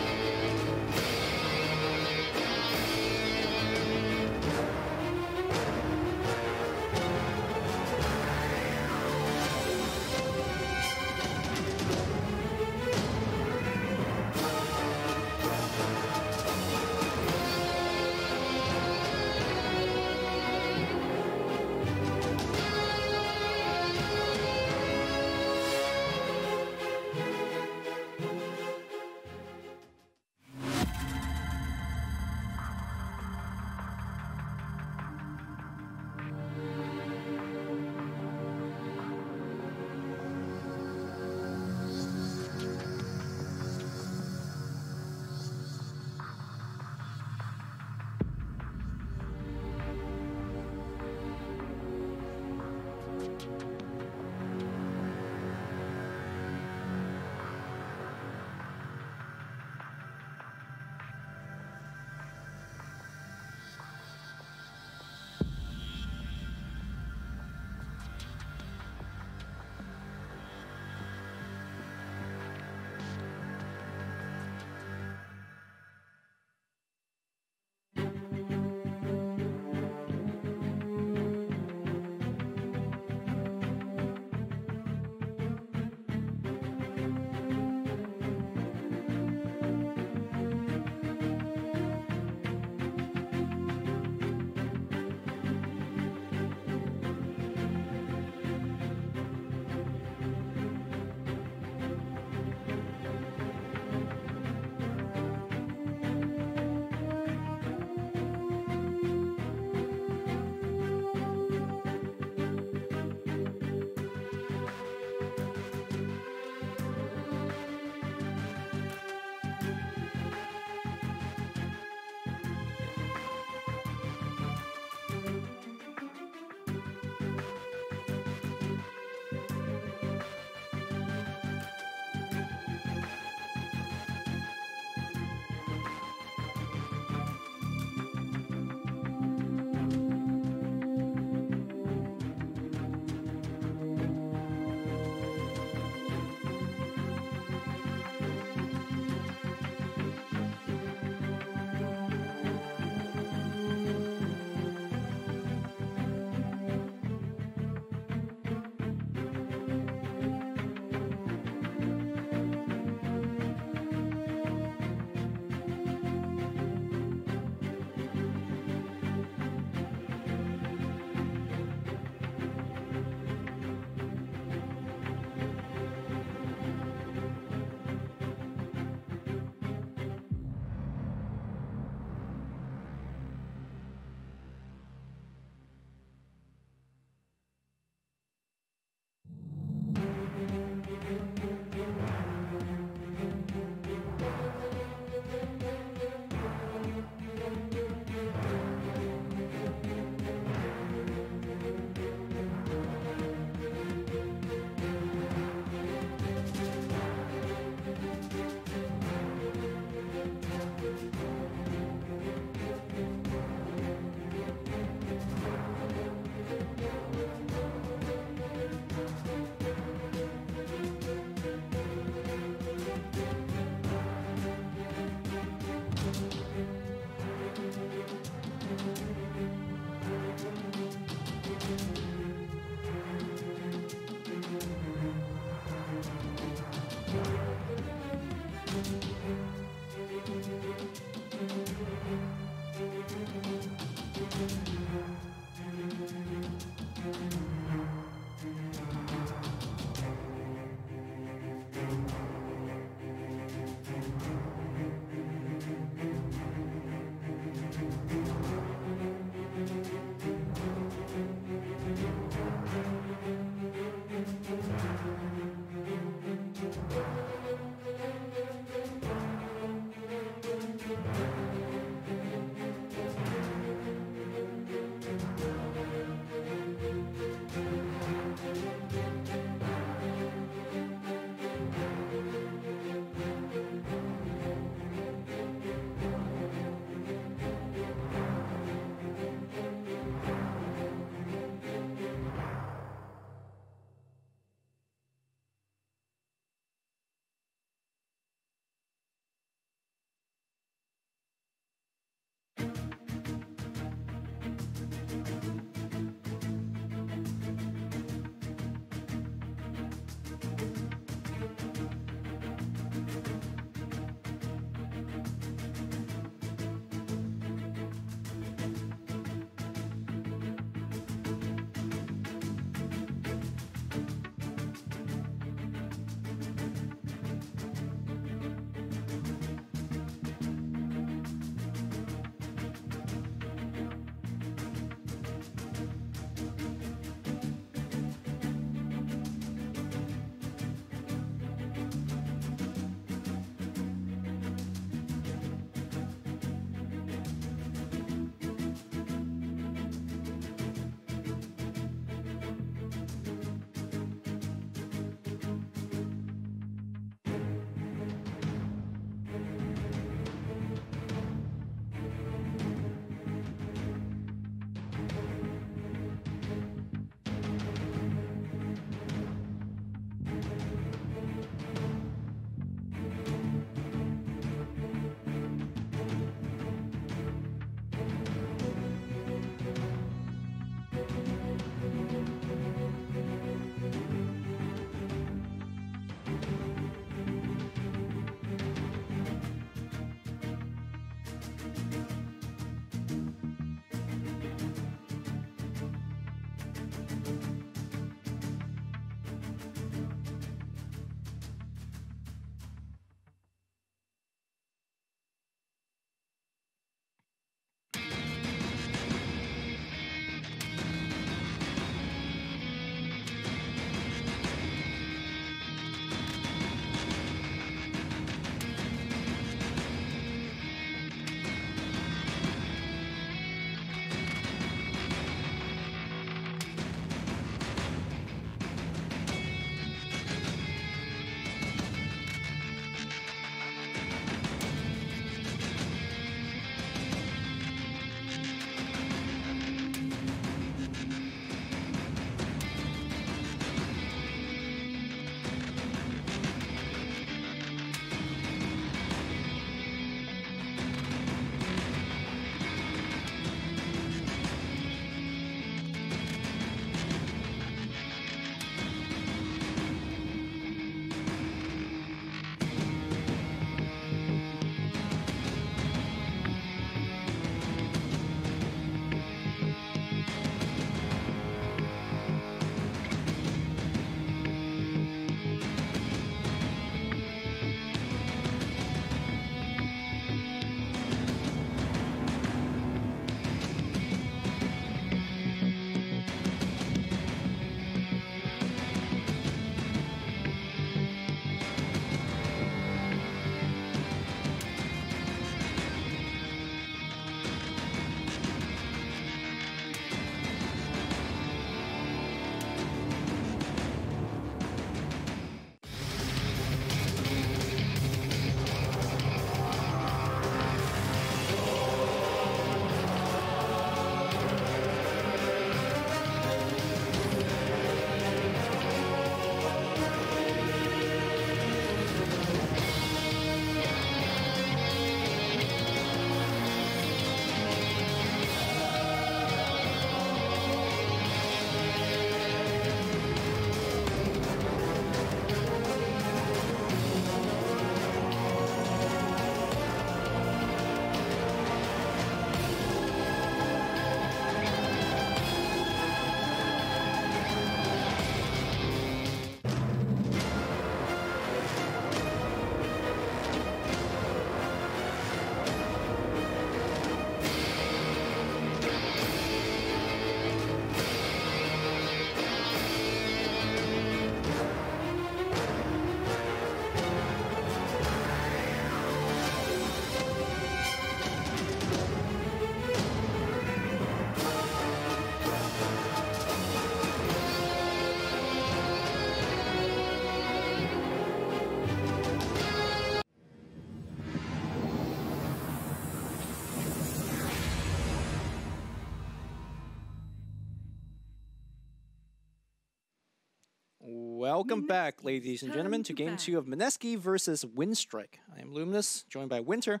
Welcome back, Mineski's ladies and turn gentlemen, to to Game bat. 2 of Mineski versus Winstrike. I am Luminous, joined by Winter,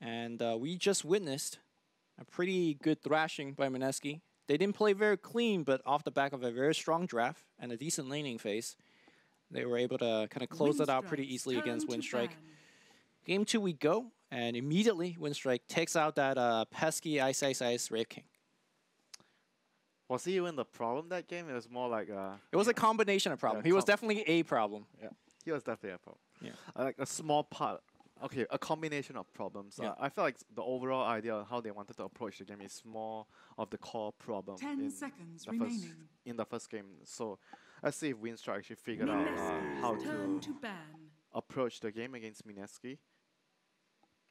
and we just witnessed a pretty good thrashing by Mineski. They didn't play very clean, but off the back of a very strong draft and a decent laning phase, they were able to kind of close it out pretty Winstrike's easily turn against to Winstrike. ban. Game 2 we go, and immediately Winstrike takes out that pesky Ice Wraith King. Was he even the problem that game? It was more like It was a combination of problems. He was definitely a problem. yeah, he was definitely a problem. Yeah. Like a small part. Okay, a combination of problems. Yeah. I feel like the overall idea of how they wanted to approach the game is more of the core problem 10 in seconds the remaining. first game. So let's see if Winstrike actually figured out how Mineski's turn to to ban. approach the game against Mineski.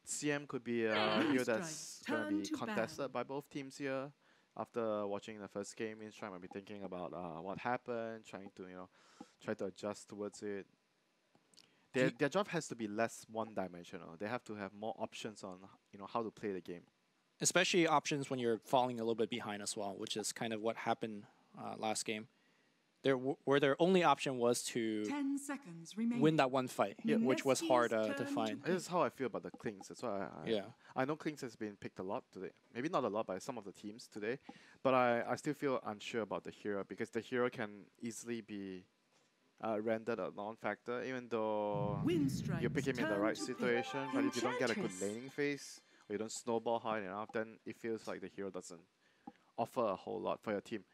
CM could be a hero that's going to turn be to ban. contested by both teams here. After watching the first game, Winstrike might be thinking about what happened, trying to try to adjust towards it. Their job has to be less one-dimensional. They have to have more options on how to play the game. Especially options when you're falling a little bit behind as well, which is kind of what happened last game. Where their only option was to 10 seconds remaining. win that one fight, which was hard to Mineski's turn find. This is how I feel about the Klings. That's why I know Klings has been picked a lot today. Maybe not a lot by some of the teams today, but I still feel unsure about the hero because the hero can easily be rendered a non-factor, even though you pick him in the right situation. But if you don't get a good laning phase or you don't snowball high enough, then it feels like the hero doesn't offer a whole lot for your team.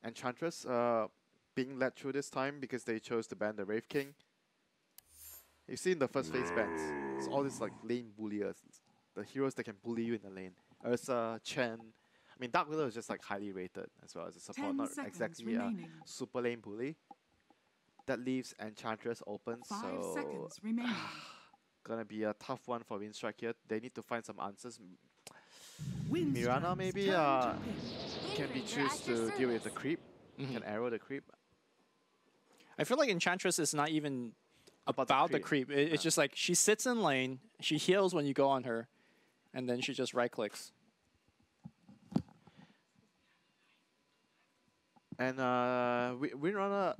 Enchantress being led through this time because they chose to ban the Wraith King. You see in the first phase bans, it's all these like lane bulliers, the heroes that can bully you in the lane. Ursa, Chen. I mean, Dark Willow is just like highly rated as well as a support, 10 not seconds exactly a remaining. super lane bully. That leaves Enchantress open, 5 so seconds remaining. gonna be a tough one for Winstrike here. They need to find some answers. Winstrike's Mirana maybe turn to pick. can be choose to deal with the creep, can arrow the creep. I feel like Enchantress is not even About about the the creep. It's Yeah. just like she sits in lane, she heals when you go on her, and then she just right-clicks. And Windrunner,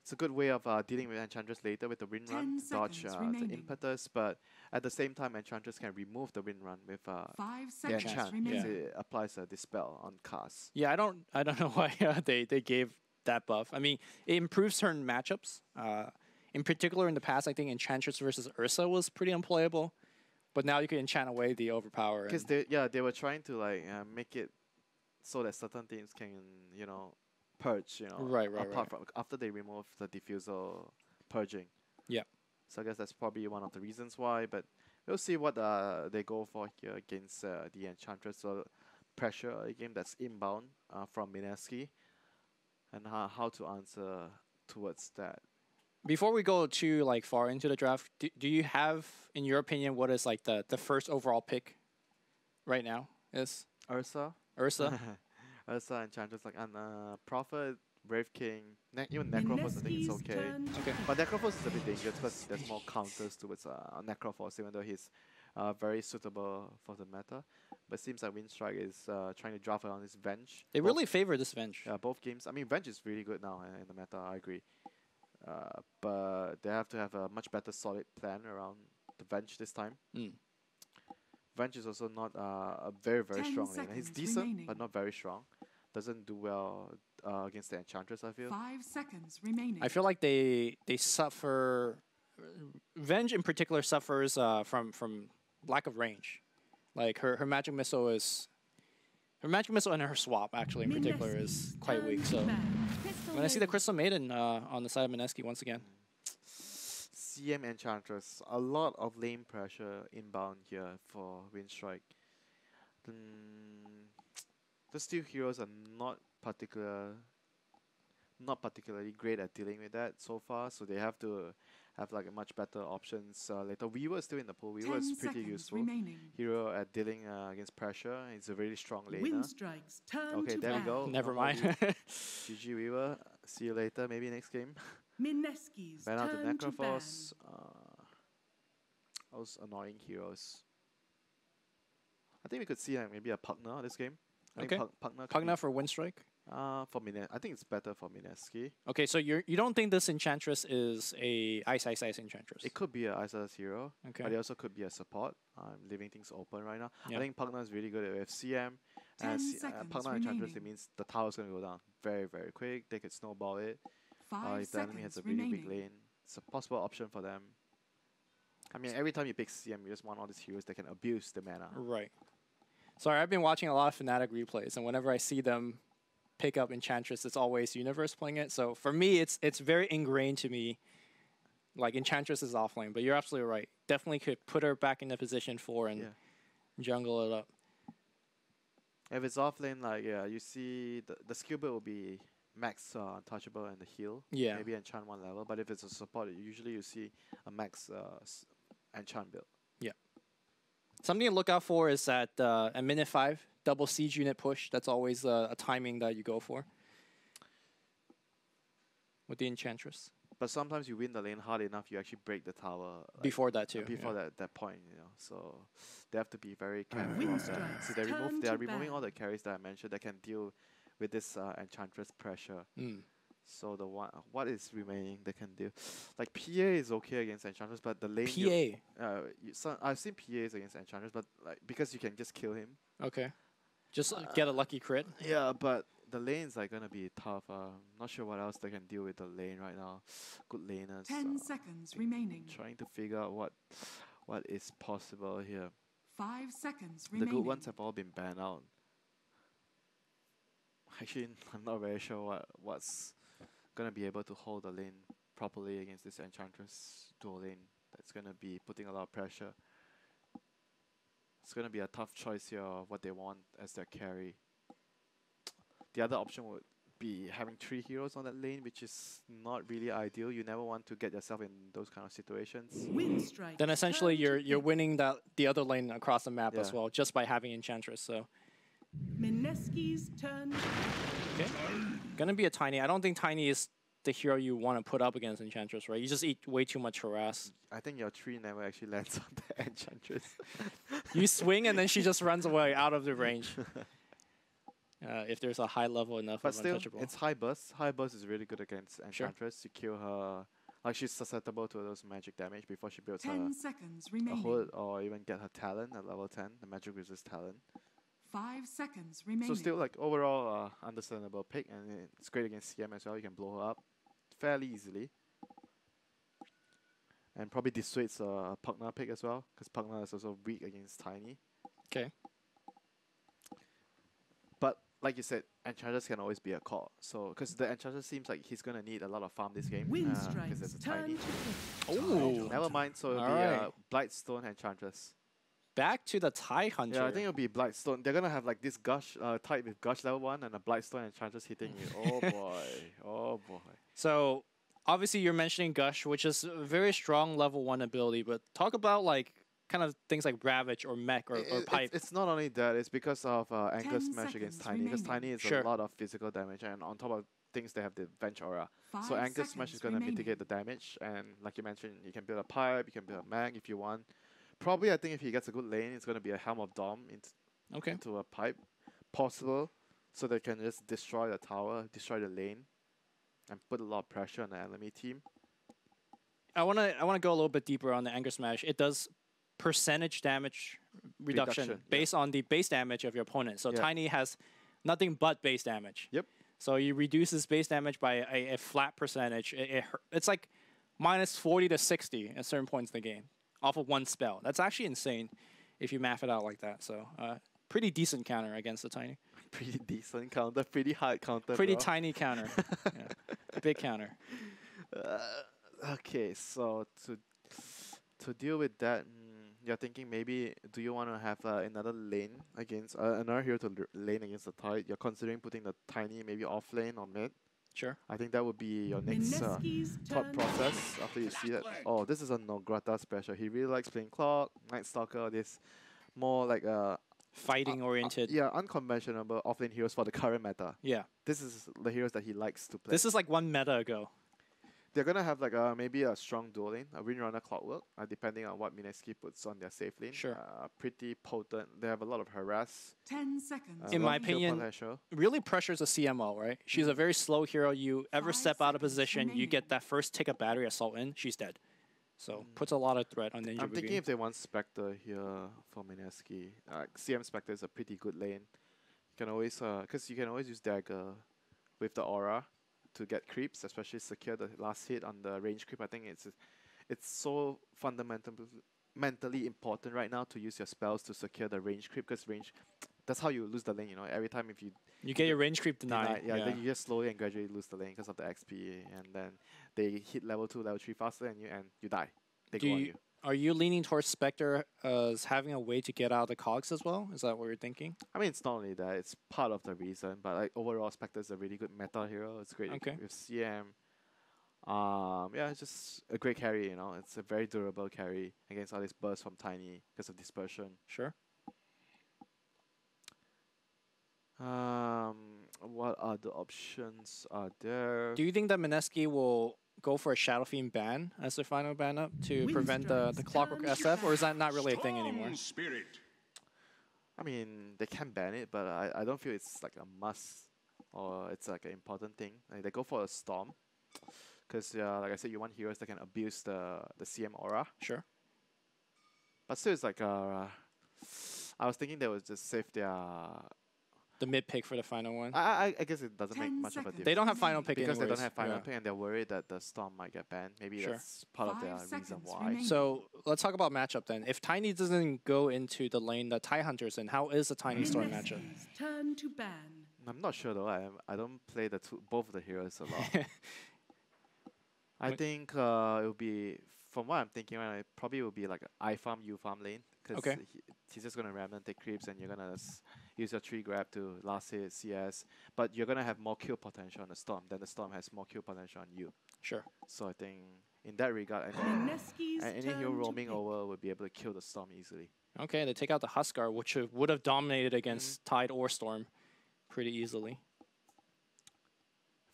it's a good way of dealing with Enchantress later with the Wind 10 Run to dodge seconds the remaining. impetus, but at the same time Enchantress can remove the Wind Run with 5 the seconds enchant. remaining. As it applies a dispel on cast. Yeah, I don't know why they gave that buff. I mean, it improves certain matchups. In particular, in the past, I think Enchantress versus Ursa was pretty unplayable, but now you can enchant away the overpower. Because they were trying to like make it so that certain teams can purge, Right. apart from after they remove the diffusal purging. Yeah. So I guess that's probably one of the reasons why, but we'll see what they go for here against the Enchantress. So pressure, a game that's inbound from Mineski, and how to answer towards that. Before we go too like far into the draft, do you have, in your opinion, what is like the first overall pick right now? Is Ursa? Ursa? Ursa, Enchantress, like, and Prophet, Brave King, even Necrophos, I think it's Mineski's okay. turn to Okay. But Necrophos is a bit dangerous because there's more counters towards Necrophos, even though he's very suitable for the meta. But it seems like Winstrike is trying to draft around his Venge. They really favor this Venge. Yeah, both games. I mean, Venge is really good now in the meta, I agree. But they have to have a much better solid plan around the Venge this time. Mm. Venge is also not a very 10 strong lane. He's seconds decent, remaining. but not very strong. Doesn't do well against the Enchantress, I feel. 5 seconds remaining. I feel like they suffer. Venge in particular suffers from lack of range. Like her magic missile and her swap actually in particular is Mineski's quite turn weak. to So ban. when I see the Crystal Maiden on the side of Mineski once again, CM Enchantress, a lot of lane pressure inbound here for Winstrike. The steel heroes are not particularly great at dealing with that so far, so they have to have like a much better options later. Weaver is still in the pool. Weaver 10 is pretty seconds useful remaining. hero at dealing against pressure. He's a really strong laner. Winstrike's turn Okay, to there we ban. go. never No more mind. GG Weaver. See you later, maybe next game. Mineski's Ban out the turn to ban. Necrophos. Those annoying heroes. I think we could see like maybe a Pugna this game. I think Okay. Pugna could Pugna be for Winstrike. I think it's better for Mineski. Okay, so you don't think this Enchantress is a Ice Enchantress? It could be a Isis hero, Okay. but it also could be a support. I'm leaving things open right now. Yeah. I think Pugna is really good with CM. 10 And seconds Pugna Enchantress, it remaining. means the tower's going to go down very, very quick. They could snowball it. 5 If the enemy has seconds a really big remaining. lane, it's a possible option for them. I mean, every time you pick CM, you just want all these heroes that can abuse the mana. Right. Sorry, I've been watching a lot of Fnatic replays, and whenever I see them pick up Enchantress, it's always Universe playing it. So for me, it's very ingrained to me. Like Enchantress is offlane, but you're absolutely right. Definitely could put her back in the position 4 and jungle it up. If it's offlane, like, yeah, you see the skill build will be max untouchable and the heal. Yeah. Maybe enchant 1 level, but if it's a support, usually you see a max enchant build. Something to look out for is that at minute 5, double siege unit push. That's always a timing that you go for with the Enchantress. But sometimes you win the lane hard enough, you actually break the tower. Like, Before that too. Before yeah. that point, you know. So they have to be very careful of that. Winstrike So they turn are to removing all ban. the carries that I mentioned that can deal with this Enchantress pressure. Mm. So the what is remaining they can do, like PA is okay against Enchantress, but the lane PA. I've seen PAs against Enchantress, but like because you can just kill him. Okay. Just get a lucky crit. Yeah, but the lane's like gonna be tough. Not sure what else they can deal with the lane right now. Good laners. 10 seconds remaining. Trying to figure out what is possible here. 5 seconds The remaining. good ones have all been banned out. Actually, I'm not very sure what's gonna be able to hold the lane properly against this Enchantress dual lane. That's gonna be putting a lot of pressure. It's gonna be a tough choice here of what they want as their carry. The other option would be having 3 heroes on that lane, which is not really ideal. You never want to get yourself in those kind of situations. Winstrike Then essentially turn to you're pick. winning the other lane across the map as Yeah. well, just by having Enchantress. So Mineski's turn. okay. Gonna be a Tiny. I don't think Tiny is the hero you want to put up against Enchantress, right? You just eat way too much harass. I think your 3 never actually lands on the Enchantress. You swing and then she just runs away out of the range. If there's a high level enough But of still, untouchable. it's high burst. High burst is really good against Enchantress. You kill her, like she's susceptible to those magic damage before she builds 10 her seconds a remaining. hood or even get her talent at level 10, the magic resist talent. 5 seconds remaining. So still like overall understandable pick, and it's great against CM as well. You can blow her up fairly easily. And probably dissuades Pugna pick as well, because Pugna is also weak against Tiny. Okay. But like you said, Enchantress can always be a call. So because the Enchantress seems like he's gonna need a lot of farm this game, because there's Winstrike's a turn Tiny. to pick. Ooh. Never mind. So it'll Alright. be Blightstone Enchantress. Back to the Tie Hunter. Yeah, I think it'll be Blightstone. They're gonna have like this Gush type with Gush level 1 and a Blightstone Enchantress hitting you. Oh boy. Oh boy. So obviously you're mentioning Gush, which is a very strong level 1 ability, but talk about like kind of things like Ravage or Mech or Pipe. It's not only that, it's because of Anchor 10 Smash against seconds Tiny. Because remaining. Tiny is Sure. a lot of physical damage, and on top of things, they have the Venge Aura. 5 So Anchor seconds Smash is going to remaining. mitigate the damage, and like you mentioned, you can build a Pipe, you can build a Mag if you want. Probably, I think if he gets a good lane, it's going to be a Helm of Dom Okay. into a Pipe. Possible, so they can just destroy the tower, destroy the lane, and put a lot of pressure on the enemy team. I wanna go a little bit deeper on the Anger Smash. It does percentage damage reduction, Reduction, yeah. based on the base damage of your opponent. So Yeah. Tiny has nothing but base damage. Yep. So you reduce his base damage by a flat percentage. It's like minus 40 to 60 at certain points in the game off of one spell. That's actually insane if you math it out like that. So pretty decent counter against the Tiny. Pretty decent counter, pretty hard counter. Pretty bro. tiny counter. Yeah. Big counter. Okay, so to deal with that, you're thinking maybe do you want to have another lane against another hero to lane against the Tide? You're considering putting the Tiny maybe off lane or mid. Sure. I think that would be your next Mineski's thought turn. process after you see that. Oh, this is a Nograta special. He really likes playing Clock, Night Stalker. This more like Fighting oriented. yeah, unconventional offlane heroes for the current meta. Yeah. This is the heroes that he likes to play. This is like one meta ago. They're gonna have like maybe a strong dual lane, a Windrunner Clockwork, depending on what Mineski puts on their safe lane. Sure. Pretty potent. They have a lot of harass. 10 seconds. In a lot my of kill opinion, potential. really pressures a CMO, right? She's a very slow hero. You ever 5 step out of seconds position, you remaining. get that first tick of battery assault in, she's dead. So puts a lot of threat on Ninja I'm Boogie. thinking if they want Spectre here for Mineski, CM Spectre is a pretty good lane. You can always, because you can always use Dagger with the aura to get creeps, especially secure the last hit on the range creep. I think it's so mentally important right now to use your spells to secure the range creep, because range, that's how you lose the lane. You know, every time if you You get your range creep denied. deny, then you just slowly and gradually lose the lane because of the XP, and then they hit level 2, level 3 faster, and you die. They Do go on you, you. are you leaning towards Spectre as having a way to get out of the cogs as well? Is that what you're thinking? I mean, it's not only that; it's part of the reason. But like overall, Spectre is a really good meta hero. It's great Okay. with CM. Yeah, it's just a great carry. You know, it's a very durable carry against all this burst from Tiny because of dispersion. Sure. What other options are there? Do you think that Mineski will go for a Shadow Fiend ban as their final ban up to prevent the Winstrike's Clockwork turn to SF, or is that not really a thing Strong anymore? Spirit. I mean, they can ban it, but I don't feel it's like a must or it's like an important thing. Like, they go for a Storm, because like I said, you want heroes that can abuse the CM aura. Sure. But still, it's like I was thinking they would just save their. The mid pick for the final one. I guess it doesn't make 10 much of a seconds. difference. They don't have final pick because they anyways. don't have final Yeah. pick, and they're worried that the Storm might get banned. Maybe Sure. that's part of 5 their reason seconds why. remaining. So let's talk about matchup then. If Tiny doesn't go into the lane that Tie Hunter's in, how is the Tiny Storm matchup? Mineski's turn to ban. I'm not sure though. I don't play both of the heroes a lot. I Wait. think it will be, from what I'm thinking, right, it probably will be like an I farm, you farm lane. Because Okay. he's just going to remnant take creeps, and you're going to use your tree grab to last hit CS. But you're going to have more kill potential on the Storm. Then the Storm has more kill potential on you. Sure. So I think in that regard, Mineski's any turn hero to roaming pick. over would be able to kill the Storm easily. Okay, they take out the Huskar, which would have dominated against Tide or Storm pretty easily.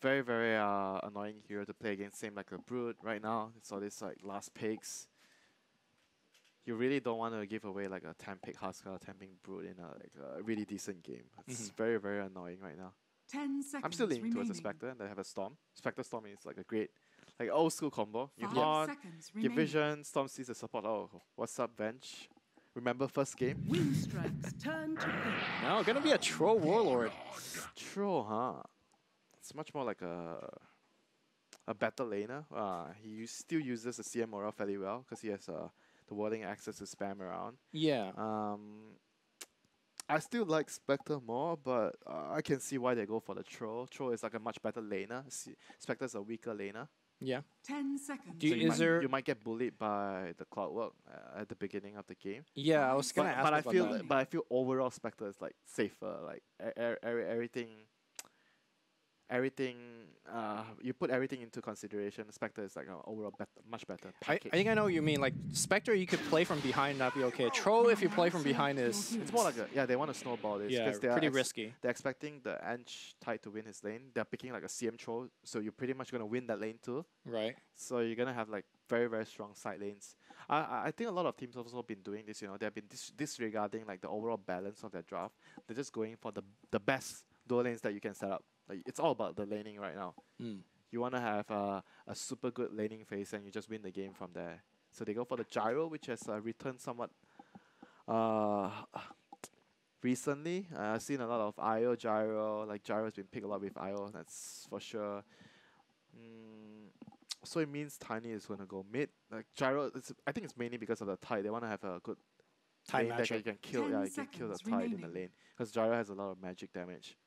Very, very annoying hero to play against. Same like a Brood right now. It's all this like last picks. You really don't want to give away like a 10 pick Huskar, 10 pick Brood in a really decent game. It's very, very annoying right now. 10 seconds I'm still leaning remaining. towards the Spectre, and they have a Storm. Spectre Storm is like a great, like old school combo. You 5 haunt, seconds give remaining. vision, Storm sees the support. Oh, what's up, bench? Remember first game? Winstrike's turn to pick. Now, gonna be a Troll Warlord. Troll, huh? It's much more like a better laner. He still uses the CM aura fairly well because he has the warding access to spam around. Yeah. I still like Spectre more, but I can see why they go for the Troll. Troll is like a much better laner. Spectre's a weaker laner. Yeah. 10 seconds. Do you- So is might, there- you might get bullied by the Clockwork at the beginning of the game. Yeah, I was gonna ask But I about feel, that. but I feel overall Spectre is like safer. Like everything. You put everything into consideration. Spectre is like an overall much better I package. think I know what you mean. Like, Spectre, you could play from behind, and that'd be okay. Troll, if you play from behind, is It's more like they want to snowball this. yeah, 'cause they are pretty risky. They're expecting the Anch Tide to win his lane. They're picking like a CM Troll, so you're pretty much gonna win that lane too. Right. So you're gonna have like very, very strong side lanes. I think a lot of teams also been doing this. You know, they've been disregarding like the overall balance of their draft. They're just going for the best dual lanes that you can set up. Like it's all about the laning right now. Mm. You wanna have a super good laning phase, and you just win the game from there. So they go for the Gyro, which has returned somewhat recently. I've seen a lot of IO Gyro. Like Gyro's been picked a lot with IO. That's for sure. So it means Tiny is gonna go mid. Like Gyro, I think it's mainly because of the Tide. They wanna have a good Time lane that matchup. you can kill. 10 Yeah, you can kill the seconds Tide in the remaining. lane because Gyro has a lot of magic damage.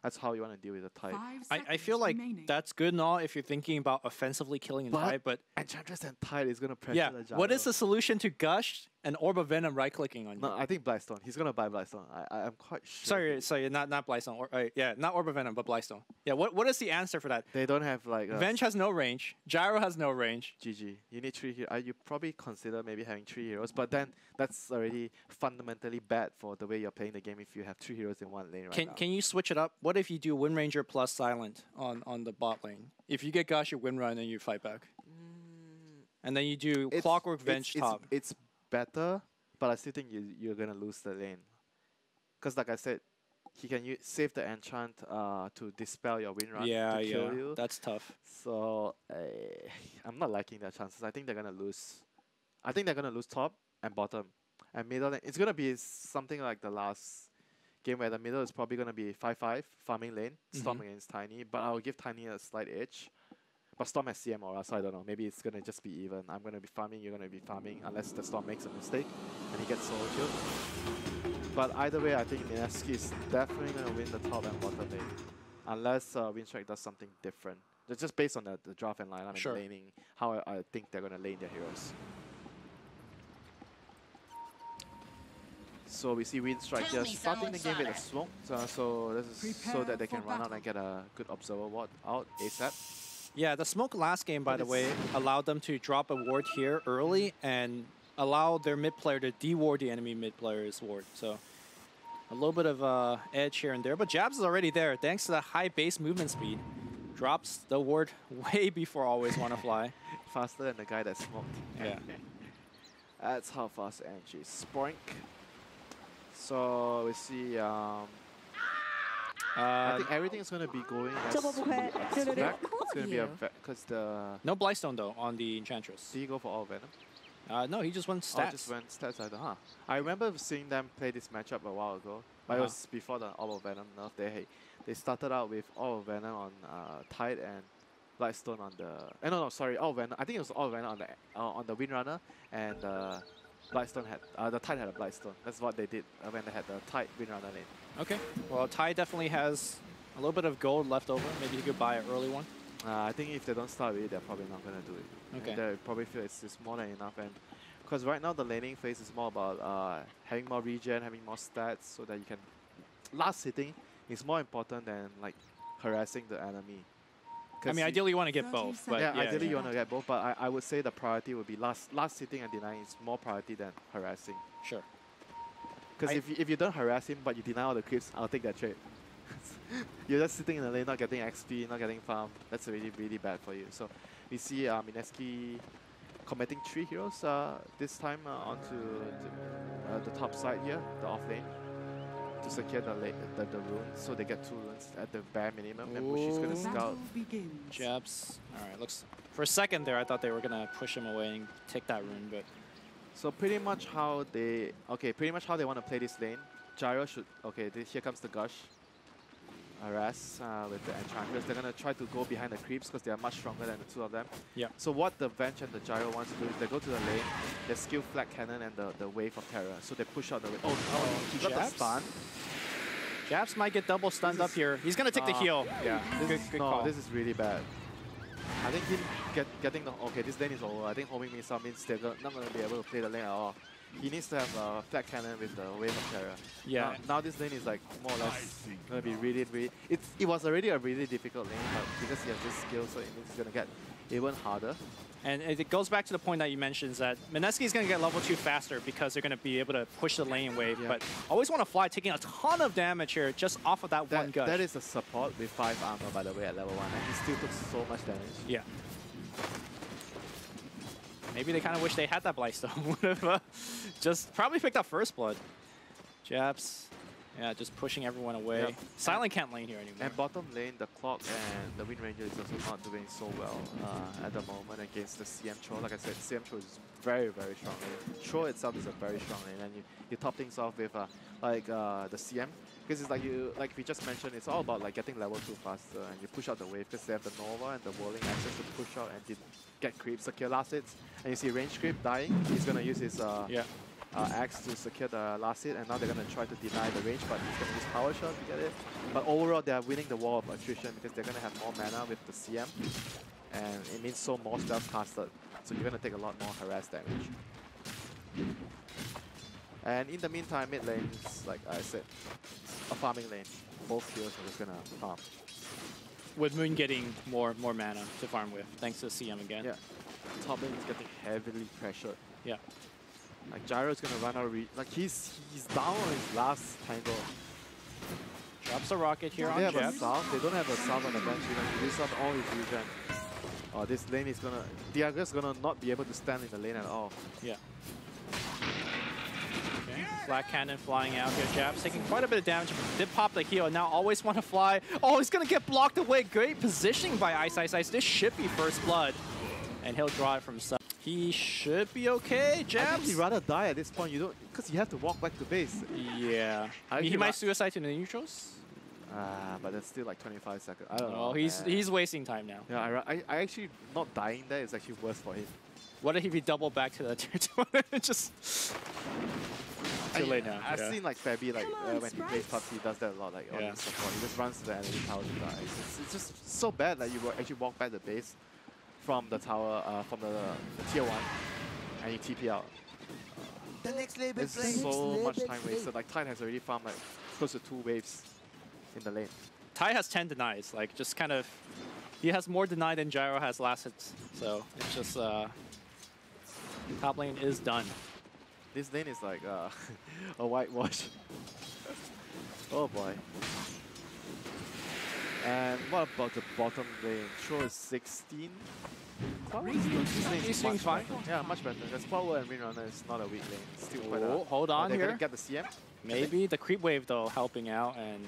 That's how you want to deal with the Tide. 5 I seconds feel like remaining. that's good and all if you're thinking about offensively killing But- Tide, but Enchantress and Tide is gonna pressure yeah, the Gyro. what is the solution to Gush an Orb of Venom right-clicking on you. No, I think Blightstone. He's gonna buy Blightstone. I'm quite sure. Sorry, not Blightstone. Yeah, not Orb of Venom, but Blightstone. Yeah, what is the answer for that? They don't have like Venge has no range. Gyro has no range. GG. You need 3 heroes. You probably consider maybe having 3 heroes, but then that's already fundamentally bad for the way you're playing the game if you have 3 heroes in one lane right now. Can you switch it up? What if you do Wind Ranger plus Silent on the bot lane? If you get Gush, you Wind Run and you fight back. And then you do Clockwork Venge top. It's better, but I still think you're gonna lose the lane. Because like I said, he can save the enchant to dispel your Wind Run to kill you. That's tough. So I'm not liking their chances. I think they're gonna lose. I think they're gonna lose top and bottom. And middle lane, it's gonna be something like the last game where the middle is probably gonna be 5-5 farming lane, Storm against Tiny, but I'll give Tiny a slight edge. But Storm has CM aura, so I don't know. Maybe it's gonna just be even. I'm gonna be farming, you're gonna be farming, unless the Storm makes a mistake and he gets solo killed. But either way, I think Mineski is definitely gonna win the top and bottom lane, unless Winstrike does something different. Just based on the draft and line, laning, how I think they're gonna lane their heroes. So we see Winstrike just starting the game with a smoke, so this is so that they can run out and get a good observer ward out ASAP. Yeah, the smoke last game, by the way, allowed them to drop a ward here early and allow their mid player to de-ward the enemy mid player's ward. So a little bit of edge here and there, but Jabs is already there thanks to the high base movement speed. Drops the ward way before Always Wanna Fly. Faster than the guy that smoked. Yeah. That's how fast Angie is. Spoink. So we see I think everything is going to be going as expect. It's going to be a because the no Blightstone though on the Enchantress. Did he go for all Venom? No, he just went stats. Oh, just went stats either, huh? I remember seeing them play this matchup a while ago, but it was before the All of Venom nerf. They started out with All of Venom on Tide and Blightstone on the. No, sorry, All Venom. I think it was All Venom on the Windrunner, and Blightstone had the Tide had a Blightstone. That's what they did when they had the Tide Windrunner lane. Okay, well Tide definitely has a little bit of gold left over. Maybe he could buy an early one. I think if they don't start with it, they're probably not going to do it. Okay. And they probably feel it's more than enough. And because right now the laning phase is more about having more regen, having more stats, so that you can... Last hitting is more important than like harassing the enemy. I mean, ideally you want to get both. But yeah, ideally you want to get both, but I would say the priority would be last hitting and denying is more priority than harassing. Sure. Because if you don't harass him, but you deny all the creeps, I'll take that trade. You're just sitting in the lane, not getting XP, not getting farm. That's really, really bad for you. So we see Mineski committing 3 heroes this time onto the top side here, the off lane, to secure the runes. So they get 2 runes at the bare minimum, and Bushi's going to scout. Jabs. All right, looks... For a second there, I thought they were going to push him away and take that rune, but... So pretty much how they want to play this lane. Gyro should... Okay, here comes the Gush. Harass with the Enchantress. They're going to try to go behind the creeps because they are much stronger than the 2 of them. Yeah. So what the Venge and the Gyro wants to do is they go to the lane, they skill Flag Cannon and the Wave of Terror. So they push out the wave. Oh, he got the stun. Jabs might get double stunned up here. He's going to take the heal. Yeah, good call. This is really bad. I think him getting the... Okay, this lane is over. I think homing missile means they're not going to be able to play the lane at all. He needs to have a Flag Cannon with the Wave of Terror. Yeah. Now this lane is like more or less going to be really... It was already a really difficult lane, but because he has this skill, so it means he's going to get even harder. And it goes back to the point that you mentioned, is that Mineski is going to get level 2 faster because they're going to be able to push the lane wave. Yeah. But Always Wanna Fly taking a ton of damage here just off of that one Gush. That is a support with 5 armor, by the way, at level 1, and he still took so much damage. Yeah. Maybe they kind of wish they had that Blightstone. Would have just probably picked up First Blood. Jabs, yeah, just pushing everyone away. Yeah. Silent can't lane here anymore. And bottom lane, the Clock and the Wind Ranger is also not doing so well at the moment against the CM Troll. Like I said, CM Troll is very, very strong lane. Troll itself is a very strong lane, and you top things off with the CM. Because it's like we just mentioned, it's all about like getting level 2 faster, and you push out the wave because they have the Nova and the Whirling Access to push out and get creeps, secure last hits. And you see range creep dying. He's gonna use his axe to secure the last hit, and now they're gonna try to deny the range, but he's gonna use power shot to get it. But overall, they are winning the war of attrition because they're gonna have more mana with the CM, and it means so more spells casted. So you're gonna take a lot more harass damage. And in the meantime, mid lane is, like I said, a farming lane. Both heroes are just gonna farm. With Moon getting more mana to farm with, thanks to CM again. Yeah. Top lane is getting heavily pressured. Yeah. Like Gyro's gonna run out of like he's down on his last tangle. Drops a rocket here on They have a Jabs. South. They don't have a South on the bench. They use up all his regen. Oh, this lane is gonna. They are just gonna not be able to stand in the lane at all. Yeah. Okay. Black Cannon flying out here. Jabs taking quite a bit of damage. Did pop the heal. Now always want to fly. Oh, he's gonna get blocked away. Great positioning by Ice Ice Ice. This should be first blood, and he'll draw it from sub. He should be okay. I think Jabs. he'd rather die at this point. You don't, because you have to walk back to base. Yeah. I He think might suicide to the neutrals. But that's still like 25 seconds. I don't know. Oh, he's wasting time now. Yeah, I actually not dying there is actually worse for him. What if he double back to the tier 2? Just too late now. I've Yeah. seen like Fabi like when he plays PUBG, he does that a lot. Like on Yeah. his support, he just runs to the enemy tower to die. It's just so bad that you actually walk back the base from the tower, from the tier 1, and you TP out. The next label It's so much time wasted. Like Tide has already farmed like close to 2 waves in the lane. Ty has 10 denies, like just kind of, he has more deny than Gyro has last hits. So it's just, top lane is done. This lane is like a whitewash. Oh boy. And what about the bottom lane? Throw is 16. This lane He is seems much fine. better. Yeah, much better. Because Power and Windrunner is not a weak lane. It's still quite Oh, hold on they're here. gonna get the CM. Maybe the creep wave though helping out, and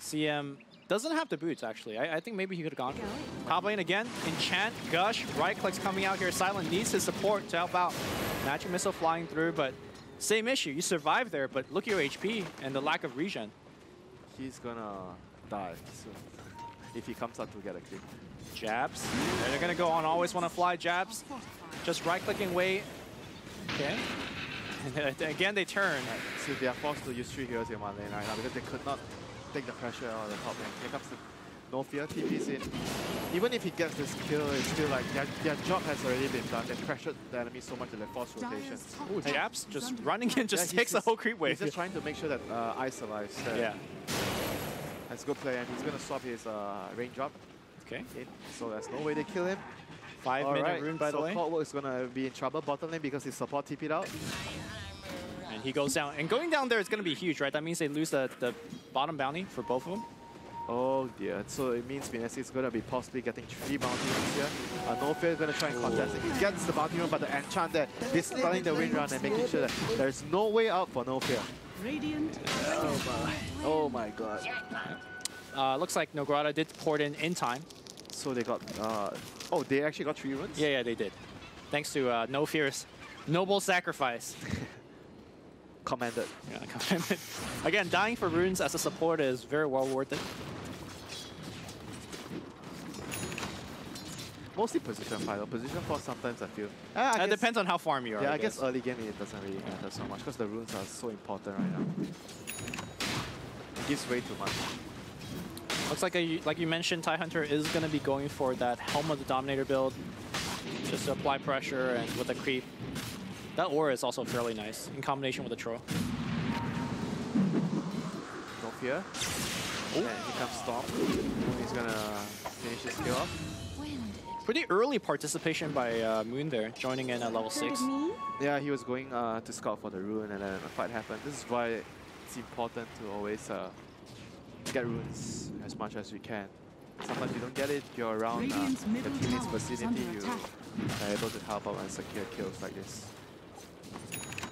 CM doesn't have the boots actually. I think maybe he could have gone for it. Top lane again, Enchant, Gush, right click's coming out here. Silent needs his support to help out. Magic Missile flying through, but same issue. You survive there, but look at your HP and the lack of regen. He's gonna die soon if he comes out to get a creep. Jabs. They're gonna go on always want to fly Jabs. Just right clicking wait. Okay. And again they turn. So they are forced to use 3 heroes in one lane right now because they could not take the pressure out of the top lane. Here comes the No Fear, TP's in. Even if he gets this kill, it's still like their job has already been done. They pressured the enemy so much that they forced rotations. Ooh, Jabs just running in, just Yeah, takes the whole creep He's wave. just trying to make sure that Ice survives. Yeah. That's a good play, and he's gonna swap his range up Okay. in, so there's no way they kill him. 5-minute rune by the way. So Clockwork is gonna be in trouble bottom lane because his support TP'd out. And he goes down. And going down there is going to be huge, right? That means they lose the bottom bounty for both of them. Oh dear, so it means Mineski is gonna be possibly getting 3 bounty runes here. No Fear is gonna try and contest it. He gets the bounty rune, but the enchant there, dispelling the wind run and making sure that there's no way out for No Fear. Radiant. Oh my god. Looks like Nograda did port in time. So they got, oh, they actually got 3 runes? Yeah, they did. Thanks to No Fear's noble sacrifice. Commended. Yeah, again, dying for runes as a support is very well worth it. Mostly position 5, though. Position 4 sometimes I feel. It depends on how farm you are. Yeah, I guess early game it doesn't really matter so much because the runes are so important right now. It gives way too much. Looks like, like you mentioned, TIE Hunter is going to be going for that Helm of the Dominator build. Just to apply pressure and with a creep. That aura is also fairly nice in combination with the Troll. No Fear. And here comes Storm. He's gonna finish his skill off. Pretty early participation by Moon there, joining in at level 6. Yeah, he was going to scout for the rune and then a fight happened. This is why it's important to always get runes as much as you can. Sometimes you don't get it, you're around the teammate's vicinity, you are able to help out and secure kills like this.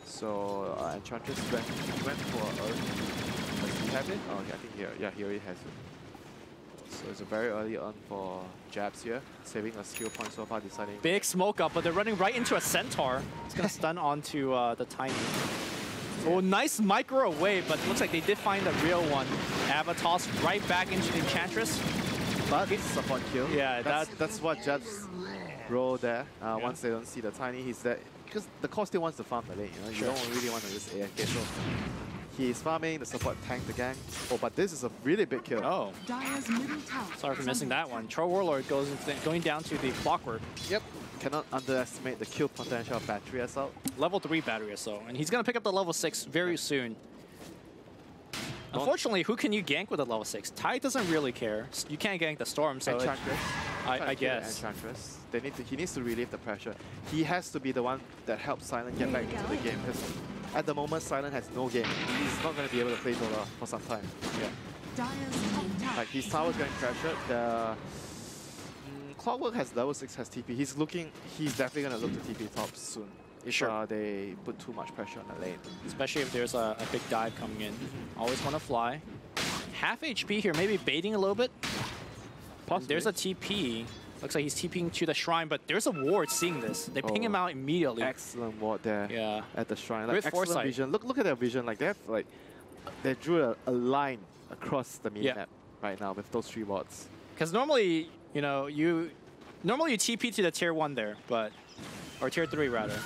So Enchantress went for Earth. Does he have it? Oh, okay, I think he already has it. So it's a very early on for Jabs here, saving a skill point so far, deciding. Big smoke up, but they're running right into a Centaur. It's going to stun onto the Tiny. Oh, nice micro away, but looks like they did find the real one. Avatos right back into the Enchantress. But support kill. Yeah, that's what Jabs roll there. Once they don't see the Tiny, he's there. Because the core still wants to farm the lane, you know? You don't really want to just AFK, so he's farming, the support tanked the gang. Oh, but this is a really big kill. Dire's middle tower. Sorry for missing that one. Troll Warlord going down to the Clockwork. Yep. cannot underestimate the kill potential of Battery Assault. Level 3 Battery Assault, and he's going to pick up the level 6 very soon. Unfortunately, who can you gank with a level 6? Ty doesn't really care. You can't gank the Storm, so I guess. Enchantress. He needs to relieve the pressure. He has to be the one that helps Silent get back into the game, because at the moment Silent has no game. He's not going to be able to play for some time. Dyer's top tower. Like his tower's getting pressured. The Clockwork has level 6, has TP. He's definitely going to look to TP top soon. If they put too much pressure on the lane. Especially if there's a big dive coming in. Always want to fly. Half HP here, maybe baiting a little bit. There's a TP. Looks like he's TPing to the shrine, but there's a ward seeing this. They ping him out immediately. Excellent ward there at the shrine. Like, with excellent foresight. vision. Look at their vision. Like they drew a line across the map right now with those 3 wards. Because normally, you know, you TP to the tier 1 there, or tier 3 rather.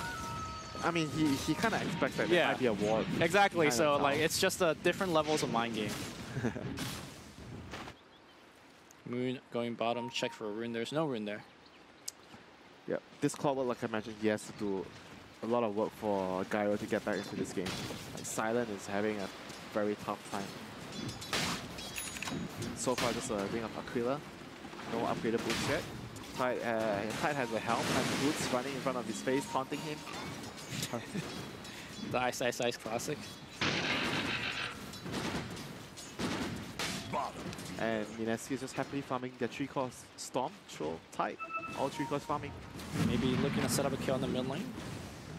I mean, he kind of expects that there might be a ward. Exactly. So like it's just different levels of mind game. Moon going bottom, check for a rune. There's no rune there. Yep. This Clockwork, like I mentioned, he has to do a lot of work for Gyro to get back into this game. Like Silent is having a very tough time. So far, just a ring of Aquila. No upgraded boots yet. Tide has a helm and boots running in front of his face, taunting him. The Ice classic. And Mineski is just happily farming their 3-cost Storm, Troll, Tide. All 3-cost farming. Maybe looking to set up a kill in the mid lane.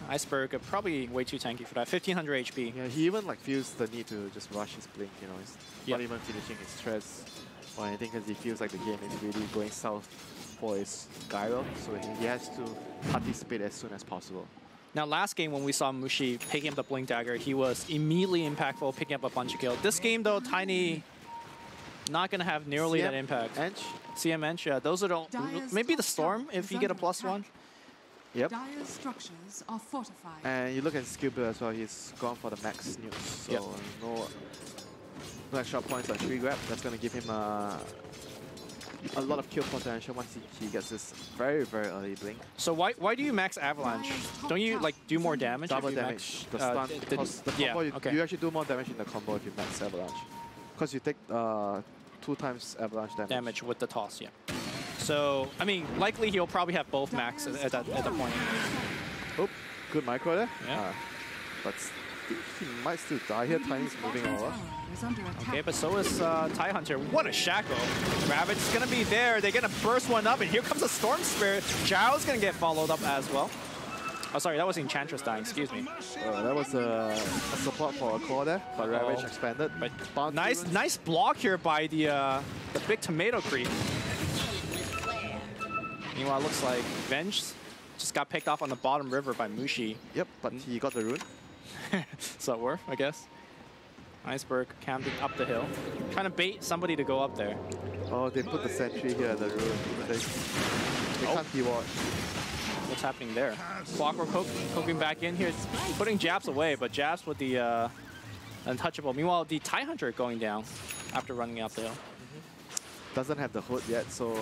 Iceberg probably way too tanky for that. 1500 HP. Yeah, he even like feels the need to just rush his blink, you know. He's not even finishing his stress or anything, because he feels like the game is really going south for his Gyro. So he has to participate as soon as possible. Now, last game when we saw Mushi picking up the Blink Dagger, he was immediately impactful, picking up a bunch of kills. This game, though, Tiny not going to have nearly that impact. CM Ench, yeah, those are the... Maybe the Storm, if you get a +1. Yep. Dyer's structures are fortified. And you look at skill build as well, he's gone for the max news. So no extra points on 3 grab. That's going to give him a lot of kill potential once he gets this very, very early blink. So why do you max Avalanche? Don't you like do more damage? Double damage. The stun. The combo, you actually do more damage in the combo if you max Avalanche. Because you take 2 times Avalanche damage. With the toss, So, I mean, likely he'll probably have both max at that point. Oh, good micro there. Yeah. But he might still die here. Tiny's moving over. Okay, but so is Tie Hunter. What a shackle. Ravage is going to be there. They're going to burst one up, and here comes a Storm Spirit. Giles going to get followed up as well. Oh, sorry, that was Enchantress dying. Excuse me. That was a support for a core there, but Ravage expanded. But nice block here by the big tomato creep. Meanwhile, it looks like Venge just got picked off on the bottom river by Mushi. Yep, but he got the rune. So it worth, I guess. Iceberg camping up the hill. Trying to bait somebody to go up there. Oh, they put the sentry here at the rune. They can't de-ward. What's happening there? Clockwork poking back in here, putting Japs away, but Japs with the untouchable. Meanwhile, the Tie Hunter going down after running up the hill. Doesn't have the hood yet, so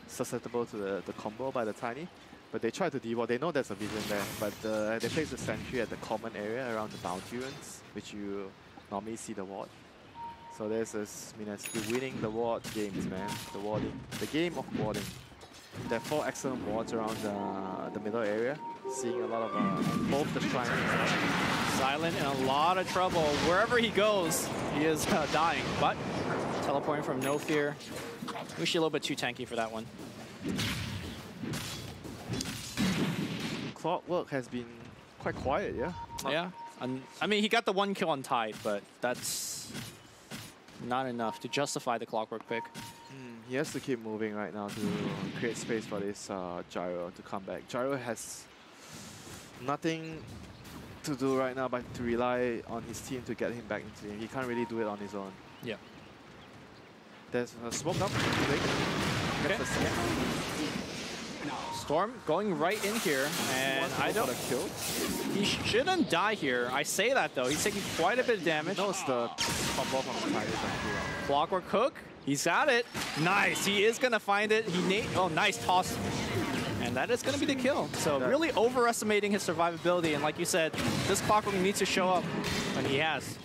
susceptible to the combo by the Tiny. But they try to de-ward. They know there's a vision there, but they place the sentry at the common area around the bounty runes, which you normally see the ward. So there's this Mineski winning the ward games, man. The warding. The game of warding. There are 4 excellent wards around the middle area. Seeing a lot of both the shrines. Silent in a lot of trouble. Wherever he goes, he is dying. But teleporting from No Fear. Mushi a little bit too tanky for that one. Clockwork has been quite quiet, yeah? I mean, he got the 1 kill on Tide, but that's not enough to justify the Clockwork pick. He has to keep moving right now to create space for this Gyro to come back. Gyro has nothing to do right now but to rely on his team to get him back into the game. He can't really do it on his own. Yeah. There's a smoke up. Okay. Storm going right in here, and I don't... kill. He shouldn't die here. I say that though. He's taking quite a bit of damage. He knows the combo from the Tiger. Clockwork Hook. He's got it. Nice. He is gonna find it. Oh, nice toss. And that is going to be the kill. So really overestimating his survivability. And like you said, this Clockwork needs to show up, and he has.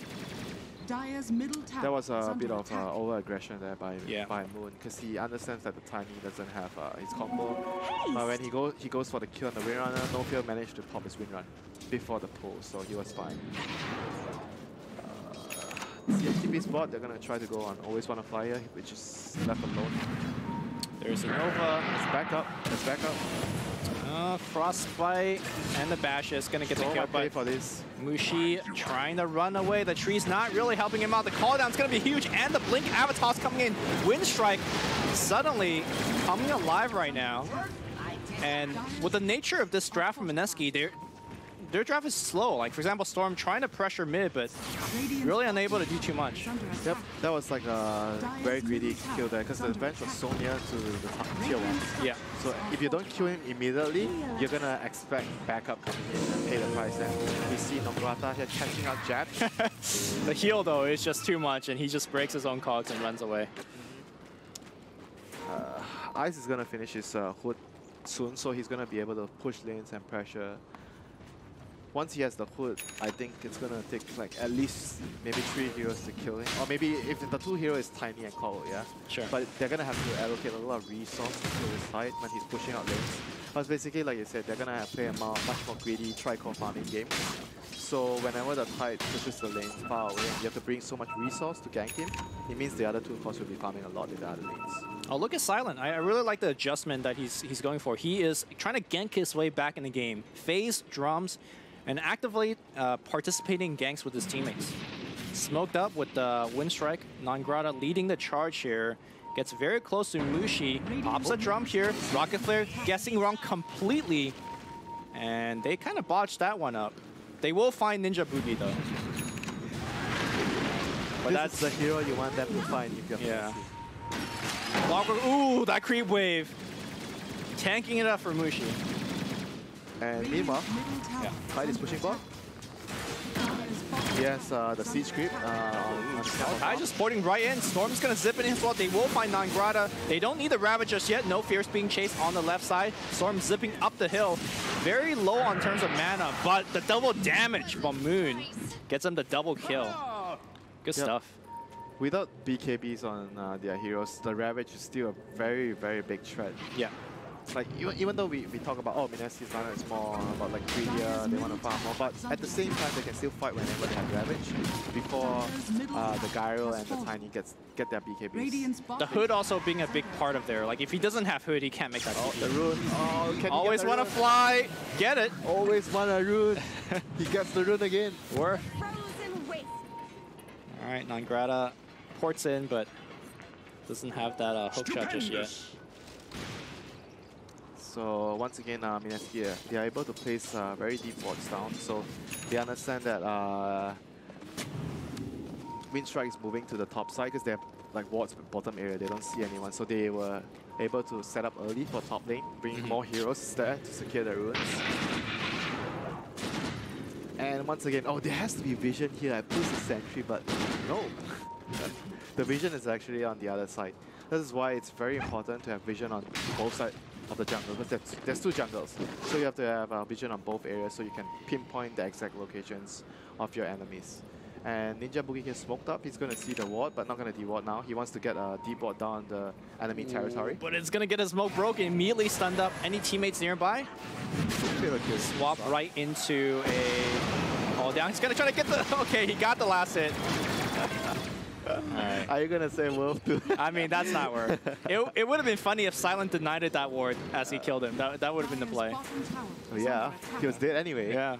Dire's middle tower That was is a under bit of attack. over-aggression there by Moon, because he understands that the Tiny doesn't have his combo. But when he goes for the kill on the Windrunner, Nofio managed to pop his Windrun before the pull, so he was fine. CFTP spot, they're gonna try to go on Always Wanna Fly here, which is left alone. There's a Nova. Let's back up. Let's back up. Frostbite and the bash is going to get the kill, but for this. Mushi trying to run away. The tree's not really helping him out. The call down's going to be huge, and the Blink Avatar's coming in. Winstrike suddenly coming alive right now. And with the nature of this draft from Mineski, their draft is slow. Like, for example, Storm trying to pressure mid, but really unable to do too much. Yep, that was like a very greedy kill there, because the bench was so near to the tier 1. Yeah. So if you don't kill him immediately, you're gonna expect backup coming in and pay the price. And we see Nograta here catching out Jab. The heal, though, is just too much, and he just breaks his own cogs and runs away. Ice is gonna finish his hood soon, so he's gonna be able to push lanes and pressure. Once he has the hood, I think it's gonna take like at least maybe 3 heroes to kill him. Or maybe if the 2 heroes is Tiny and Colo, yeah? Sure. But they're gonna have to allocate a lot of resources to his side when he's pushing out lanes. But basically, like you said, they're gonna play a much more greedy tri-core farming game. So whenever the Tide pushes the lane far away and you have to bring so much resource to gank him, it means the other 2 cores will be farming a lot in the other lanes. Oh, look at Silent. I really like the adjustment that he's going for. He is trying to gank his way back in the game. Phase, drums, and actively participating in ganks with his teammates. Smoked up with the Winstrike. Nongrata leading the charge here. Gets very close to Mushi. Pops a drum here. Rocket Flare guessing wrong completely. And they kind of botched that one up. They will find Ninja Boogie though. But that's the hero you want them to find if you're Clockwork, ooh, that creep wave. Tanking it up for Mushi. And meanwhile, Tide is pushing bot. He has the siege creep on Kai just porting right in. Storm's gonna zip in as well. They will find Nongrata. They don't need the Ravage just yet. No Fierce being chased on the left side. Storm zipping up the hill. Very low on terms of mana, but the double damage from Moon gets them the double kill. Good stuff. Without BKBs on their heroes, the Ravage is still a very, very big threat. Yeah. Like, even though we talk about, oh, Mineski's mana is more about like greedier, they want to farm more, but at the same time, they can still fight whenever they have Ravage before the Gyro and the Tiny get their BKBs. The Hood also being a big part of there. Like, if he doesn't have Hood, he can't make that Oh, the rune. Oh, can always want to fly. Get it. Always want a rune. He gets the rune again. Worth. All right, Nongrata ports in, but doesn't have that hook shot just yet. So once again, Mineski, they are able to place very deep wards down. So they understand that Winstrike is moving to the top side because they have like wards bottom area. They don't see anyone, so they were able to set up early for top lane, bring more heroes there to secure the runes. And once again, oh, there has to be vision here. I placed a sentry, but no. The vision is actually on the other side. This is why it's very important to have vision on both sides of the jungle, because there's 2 jungles. So you have to have vision on both areas so you can pinpoint the exact locations of your enemies. And Ninja Boogie is smoked up. He's going to see the ward, but not going to de-ward now. He wants to get a deep ward down the enemy territory. But it's going to get his smoke broken, immediately stunned up. Any teammates nearby? Swap right into a... Oh, down. He's going to try to get the... Okay, he got the last hit. Right. Are you going to say Wolf too? I mean, that's not worth. It would have been funny if Silent denied it that ward as he killed him. That would have been the play. Oh, yeah, he was dead anyway. Yeah.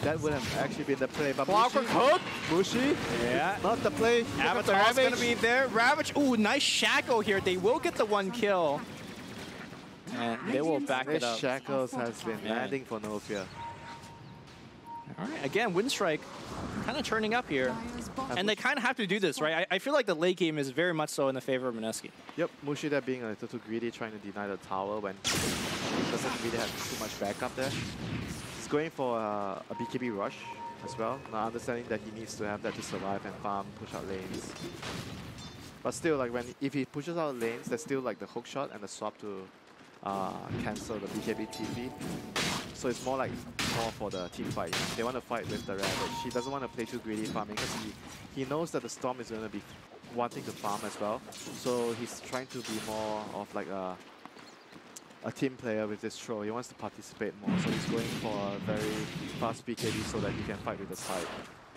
That would have actually been the play. But Clockwork hook. Mushi. Yeah. Not the play. Avatar's going to be there. Ravage. Ooh, nice Shackle here. They will get the 1 kill. And they will back it up. Shackles has been landing for Nofio. All right, again, Winstrike kind of turning up here. And they kind of have to do this, right? I feel like the late game is very much so in the favor of Mineski. Yep, Mushi there being a little too greedy, trying to deny the tower when he doesn't really have too much backup there. He's going for a BKB rush as well, now understanding that he needs to have that to survive and farm, push out lanes. But still, like if he pushes out lanes, there's still like the hook shot and the swap to cancel the BKB TP. So it's more for the team fight. They want to fight with the Ravage. He doesn't want to play too greedy farming because he knows that the Storm is going to be wanting to farm as well. So he's trying to be more of like a team player with this troll. He wants to participate more. So he's going for a very fast BKB so that he can fight with the side.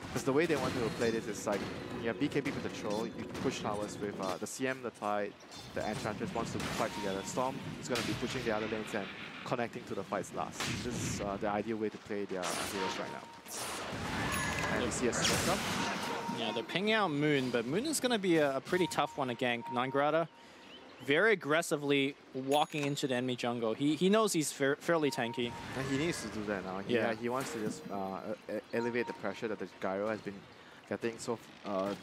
Because the way they want to play this is like, you have BKB with the troll, you push towers with the CM, the Tide, the Enchantress wants to fight together. Storm is going to be pushing the other lanes and connecting to the fights last. This is the ideal way to play their heroes right now. And you see a smoke up. Yeah, they're pinging out Moon, but Moon is going to be a pretty tough one to gank. Nangrata very aggressively walking into the enemy jungle. He knows he's fairly tanky. And he needs to do that now. He wants to just elevate the pressure that the Gyro has been getting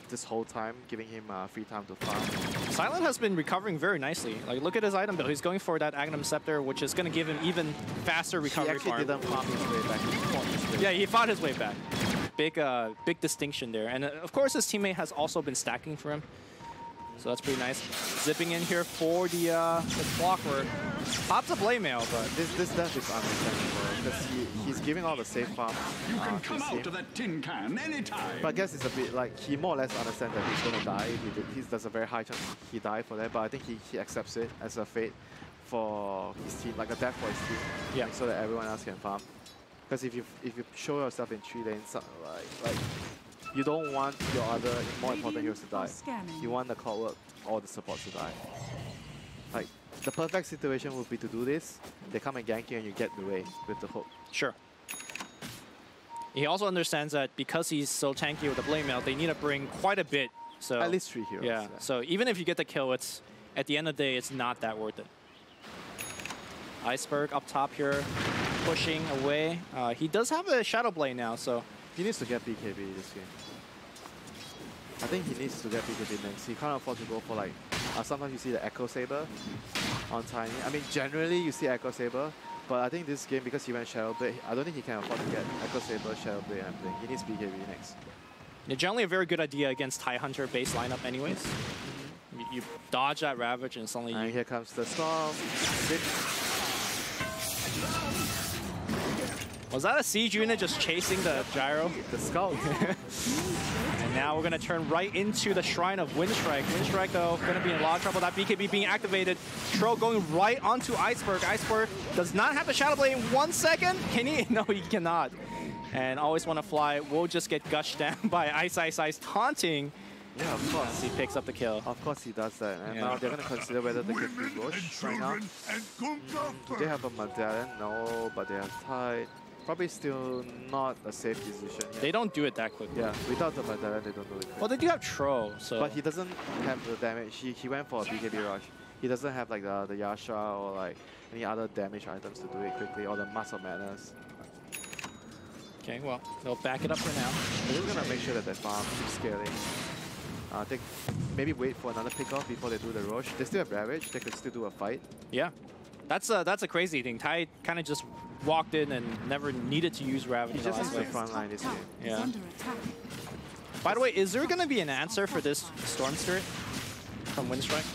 this whole time, giving him free time to farm. Silent has been recovering very nicely. Like, look at his item build. He's going for that Aghanim Scepter, which is going to give him even faster recovery. He actually didn't farm his way back. He fought his way. Yeah, he fought his way back. Big distinction there. And of course, his teammate has also been stacking for him. So that's pretty nice. Zipping in here for the Clockwork. Pops a Blade Mail, but this death is understandable because he's giving all the safe farm. You can come out of that tin can anytime. But I guess it's a bit like he more or less understands that he's gonna die. There's a very high chance he die for that, but I think he accepts it as a fate for his team, like a death for his team. Yeah. So that everyone else can farm. Because if you show yourself in 3 lanes, like you don't want your other more important heroes to die. You want the Clockwork or the supports to die. Like, the perfect situation would be to do this. They come and gank you and you get the way with the hook. sure. He also understands that because he's so tanky with the Blade Mail, they need to bring quite a bit. So at least 3 heroes. yeah. So even if you get the kill, it's at the end of the day, it's not that worth it. Iceberg up top here, pushing away. He does have a Shadow Blade now, so He needs to get BKB this game. I think he needs to get BKB next. He can't afford to go for like, sometimes you see the Echo Saber on Tiny. I mean, generally you see Echo Saber, but I think this game, because he went Shadow Blade, I don't think he can afford to get Echo Saber, Shadow Blade, and everything. He needs BKB next. yeah, generally a very good idea against TIE Hunter base lineup anyways. You dodge that Ravage and suddenly And you... here comes the Storm. Was that a siege unit just chasing the Gyro? The Scout. And now we're going to turn right into the Shrine of Winstrike. Winstrike, though, going to be in a lot of trouble. That BKB being activated. Troll going right onto Iceberg. Iceberg does not have the Shadow Blade in 1 second. Can he? No, he cannot. And Always Want to Fly will just get gushed down by Ice taunting. Yeah, of course. As he picks up the kill. Of course he does that. And Yeah. now they're going to consider whether they can do Roche right now. Do they have a Medallion? No, but they have Tide. Probably still not a safe decision yet. They don't do it that quickly. Yeah, without the Medallion, they don't do it quick. Well, they do have Troll, so... But he doesn't have the damage. He went for a BKB rush. He doesn't have like the Yasha or like any other damage items to do it quickly, or the Mask of Madness. Okay, well, they'll back it up for now. They're just gonna make sure that their farm keeps scaling. Maybe wait for another pickoff before they do the rush. They still have Ravage. They could still do a fight. Yeah. That's a crazy thing. Tai kind of just walked in and never needed to use Ravage. He just needs the front line this game. Yeah. By the way, is there going to be an answer for this Storm Spirit from Winstrike?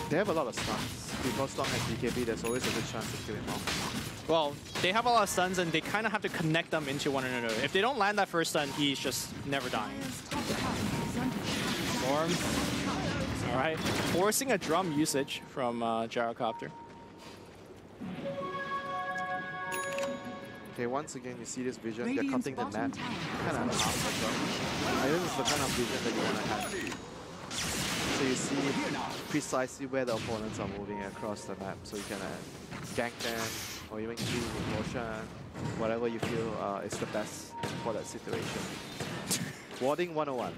They have a lot of stuns. Before Storm has BKB, there's always a good chance to kill him off. Well, they have a lot of stuns and they kind of have to connect them into one another. If they don't land that first stun, he's just never dying. Storm. All right, forcing a drum usage from Gyrocopter. Okay, once again, you see this vision. They're cutting the map. Kind of half as well. And this is the kind of vision that you want to have. So you see precisely where the opponents are moving across the map. So you can gank them, or even kill with motion, whatever you feel is the best for that situation. Warding 101.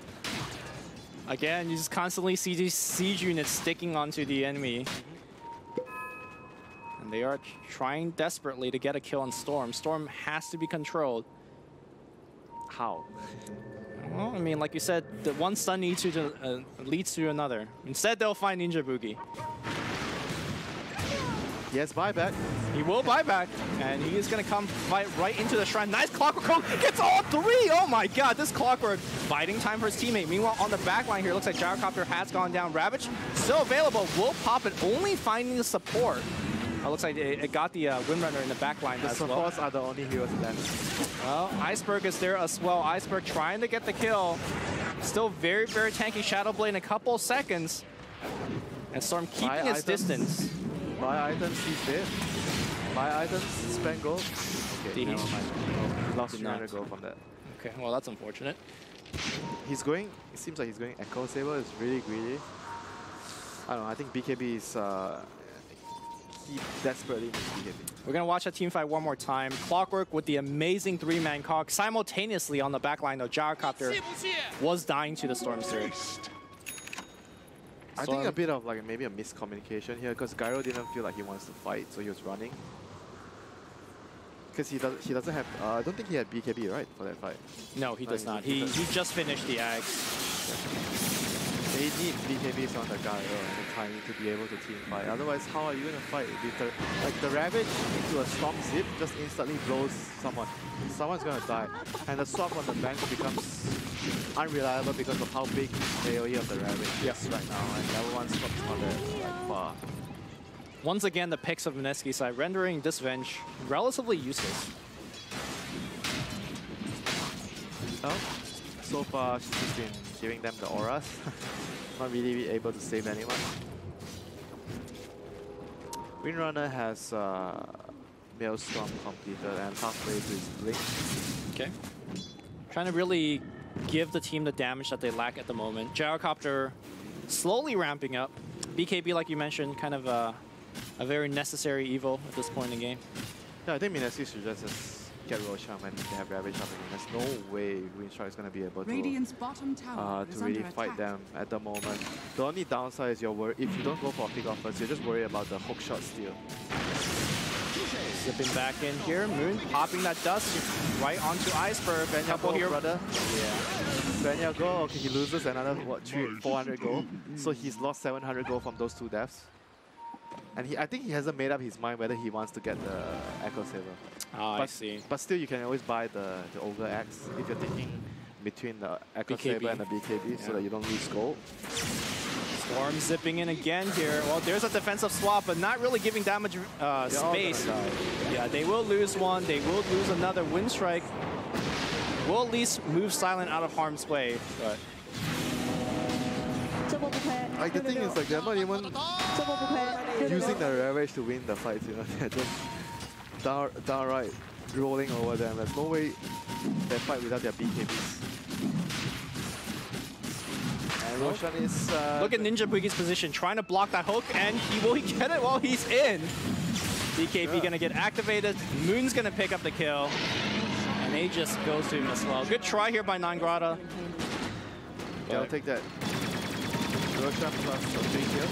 Again, you just constantly see these siege units sticking onto the enemy. And they are trying desperately to get a kill on Storm. Storm has to be controlled. How? Well, I mean, like you said, the one stun leads to another. Instead, they'll find Ninja Boogie. He has buyback. He will buy back, and he is going to come fight right into the shrine. Nice Clockwork Coat, gets all three! Oh my god, this Clockwork fighting time for his teammate. Meanwhile, on the back line here, looks like Gyrocopter has gone down. Ravage still available, will pop it, only finding the support. Looks like it got the Windrunner in the back line as well. The supports are the only heroes left. Well, Iceberg is there as well. Iceberg trying to get the kill. Still very, very tanky Shadow Blade in a couple seconds. And Storm keeping his distance. Buy items, he's dead. Buy items, spend gold. Okay, never mind. He lost 300 gold from that. Okay, well that's unfortunate. He's going, it seems like he's going Echo Saber, is really greedy. I don't know, I think BKB is, he desperately needs BKB. We're going to watch that team fight one more time. Clockwork with the amazing three-man cog. Simultaneously on the back line though, Gyrocopter was dying to the Storm Surge. I think a bit of like maybe a miscommunication here because Gyro didn't feel like he wants to fight, so he was running. Because he doesn't have, I don't think he had BKB, right, for that fight? No, he does not. He just finished the Ags. They need BKBs on the Gyro and the timing to be able to team fight. Otherwise, how are you going to fight? Like the Ravage into a Storm Zip just instantly blows someone. Someone's going to die. And the swap on the bank becomes unreliable because of how big the AoE of the Ravage is right now. And level 1 swap's not that like, far. Once again, the picks of Mineski side rendering this Venge relatively useless. Oh, so far she's just been giving them the auras. Not really able to save anyone. Windrunner has Maelstrom completed and halfway to his blink. Okay. Trying to really give the team the damage that they lack at the moment. Gyrocopter slowly ramping up. BKB, like you mentioned, kind of a very necessary evil at this point in the game. Yeah, I think Mineski should just get Roshan when they have Ravage up again. There's no way Winstrike is going to be able to really fight them at the moment. The only downside is if you don't go for a pick off first, you're just worried about the hook shot steal. Zipping back in here, Moon popping that dust right onto Iceberg. Benya here, brother. Yeah. Benya go. Okay, he loses another what 400 gold. So he's lost 700 gold from those two deaths. And I think he hasn't made up his mind whether he wants to get the Echo Saber. Oh, I see. But still, you can always buy the Ogre Axe if you're thinking between the Echo Saber and the BKB so that you don't lose gold. Storm zipping in again here. Well, there's a defensive swap, but not really giving damage space. Yeah, they will lose one. They will lose another. Winstrike will at least move Silent out of harm's way. But like the thing is, like they're not even using the Ravage to win the fights. You know, they're just downright rolling over them. There's no way they fight without their BKBs. And Roshan is... look at Ninja Boogie's position, trying to block that hook, and will he get it while he's in? BKB gonna get activated, Moon's gonna pick up the kill, and Aegis goes to him as well. Good try here by Nangrata. They'll take that. Roshan plus a 3 kill.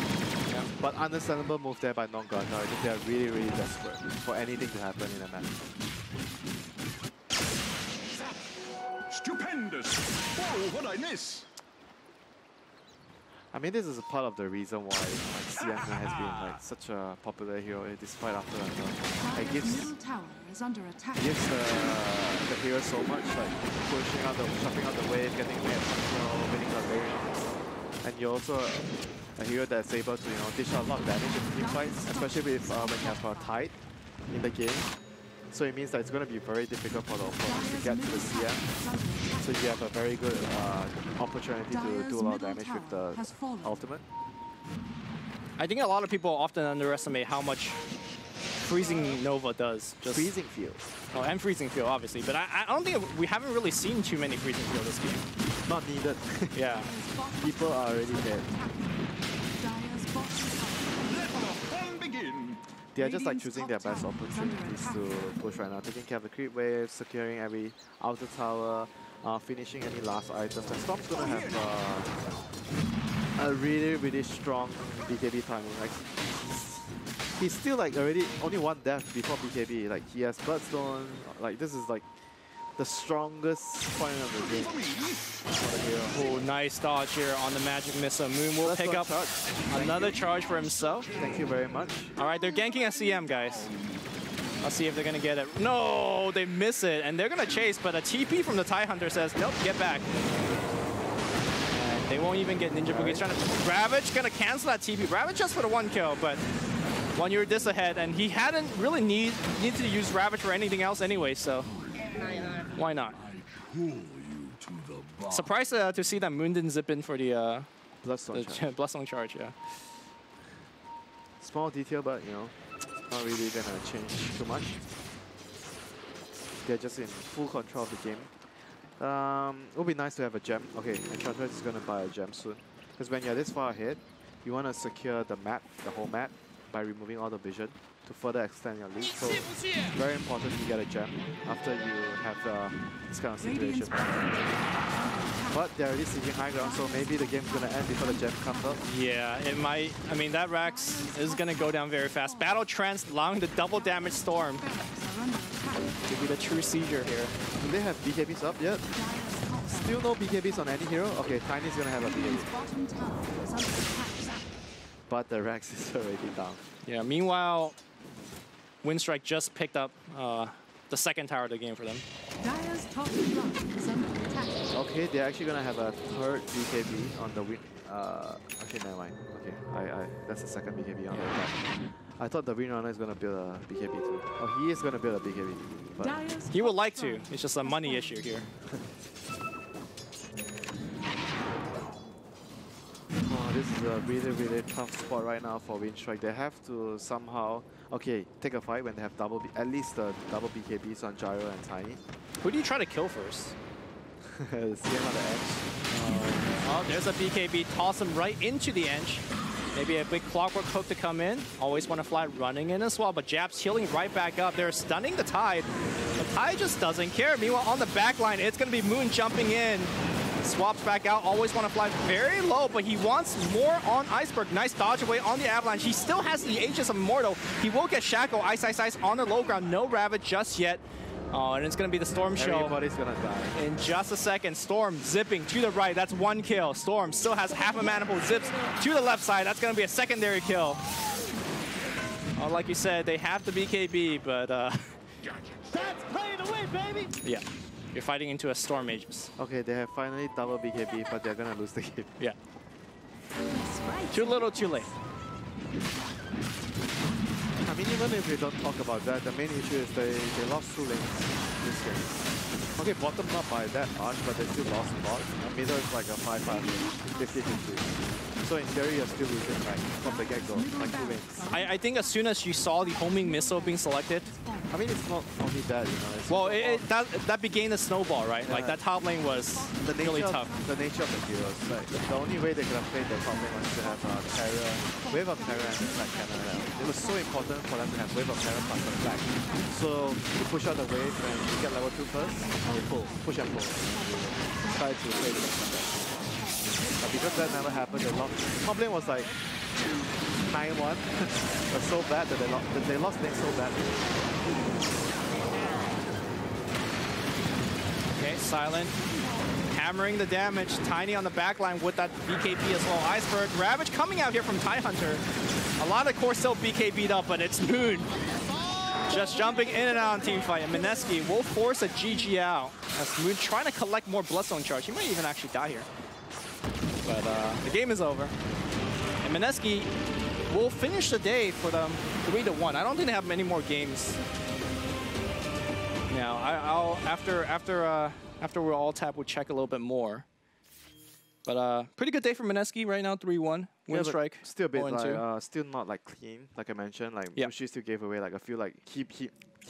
Yeah. But understandable move there by Nangrata. I think they are really, really desperate for anything to happen in a match. Stupendous! Whoa, what'd I miss? I mean, this is a part of the reason why like, CM has been like such a popular hero despite after it gives the hero so much, like pushing out chopping out the wave, getting away at control, winning the lane. And you're also a hero that's able to dish out a lot of damage in team fights, especially with when you have a tide in the game. So it means that it's going to be very difficult for the opponent to get to the CM. So you have a very good opportunity to do a lot of damage with the ultimate. I think a lot of people often underestimate how much Freezing Nova does. Freezing Field. Oh, and Freezing Field, obviously. But I don't think we haven't really seen too many Freezing Field this game. Not needed. Yeah. People are already dead. They are just like choosing their best opportunities to push right now, taking care of the creep wave, securing every outer tower, finishing any last items. And Storm's gonna have a really, really strong BKB timing. Like he's still like already only one death before BKB. Like he has Bloodstone. Like this is like the strongest point of the game for the hero. Oh, nice dodge here on the magic missile. Moon will That's pick one up charge. another charge for himself. Thank you very much. All right, they're ganking at CM, guys. Let's see if they're gonna get it. No, they miss it, and they're gonna chase, but a TP from the TIE Hunter says, nope, get back. And they won't even get Ninja Boogie. He's trying to, Ravage gonna cancel that TP. Ravage just for the 1 kill, but 1 year this ahead, and he hadn't really needed to use Ravage for anything else anyway, so why not? Surprised to see that Moon didn't zip in for the Bloodstone charge. Bloodstone charge, yeah. Small detail, but you know, not really gonna change too much. They're just in full control of the game. It would be nice to have a gem. Okay, Enchantress is gonna buy a gem soon. Because when you're this far ahead, you wanna secure the map, the whole map, by removing all the vision to further extend your lead. So very important to get a gem after you have this kind of situation. But they're already seeking high ground, so maybe the game's gonna end before the gem comes up. Yeah, it might. I mean, that Rax is gonna go down very fast. Battle Trance allowing the double damage storm to be the true seizure here. Do they have BKBs up yet? Still no BKBs on any hero? Okay, Tiny's gonna have a BKB. But the Rex is already down. Yeah, meanwhile, Winstrike just picked up the second tower of the game for them. Dire's top block is under attack. Okay, they're actually gonna have a third BKB on the win. Okay, never mind. Okay, that's the second BKB on the attack. I thought the Windrunner is gonna build a BKB too. Oh, he is gonna build a BKB. But Dire's He would top like tower to. It's just a money issue here. oh, this is a really, really tough spot right now for Winstrike. They have to somehow, okay, take a fight when they have at least the double BKBs on Gyro and Tiny. Who do you try to kill first? See him on the edge. Oh, there's a BKB. Toss him right into the edge. Maybe a big clockwork hook to come in. Always want to fly running in as well, but Jap's healing right back up. They're stunning the Tide. The Tide just doesn't care. Meanwhile, on the back line, it's going to be Moon jumping in. Swaps back out. Always want to fly very low, but he wants more on Iceberg. Nice dodge away on the Avalanche. He still has the Aegis of Immortal. He will get Shackle. Ice, Ice, Ice on the low ground. No Ravage just yet. Oh, and it's going to be the Storm show. Everybody's gonna die. In just a second, Storm zipping to the right. That's 1 kill. Storm still has half a mana pool. Zips to the left side. That's going to be a secondary kill. Oh, like you said, they have the BKB, but That's playing away, baby! yeah, you're fighting into a Storm Aegis. Okay, they have finally double BKB, but they're gonna lose the game. Yeah. Too little, too late. I mean, even if we don't talk about that, the main issue is they lost 2 lanes this game. Okay, bottom not by that much, but they still lost a lot. And middle is like a 5-5, 50-50. So in theory, you're still losing like from the get-go, like 2 lanes. I think as soon as you saw the homing missile being selected, I mean, it's not only that, you know. It's well, that began the snowball, right? Yeah. Like that top lane was the really nature tough. the nature of the heroes. Like the only way they could have played the top lane was to have Terror, Wave of Terror, and the Flag Cannon. It was so important for them to have Wave of Terror plus the Flag. So you push out the wave and you get level 2 first, you pull, push and pull. Try to play the game. But because that never happened, the top lane was like 9-1. It was so bad that they lost lane so badly. Okay, Silent hammering the damage. Tiny on the back line with that BKB as well. Iceberg, Ravage coming out here from TIE Hunter. A lot of core still BKB'd up, but it's Moon. Just jumping in and out on team fight. And Mineski will force a GG out as Moon trying to collect more Bloodstone charge. He might even actually die here. But the game is over. And Mineski will finish the day for them 3-1. I don't think they have many more games. Now, I'll after we're all tapped, we'll check a little bit more. But pretty good day for Mineski right now, 3-1. Winstrike. Yeah, still a bit 0-2. like, still not like clean, like I mentioned. Like Yep. Mushi still gave away like I feel like he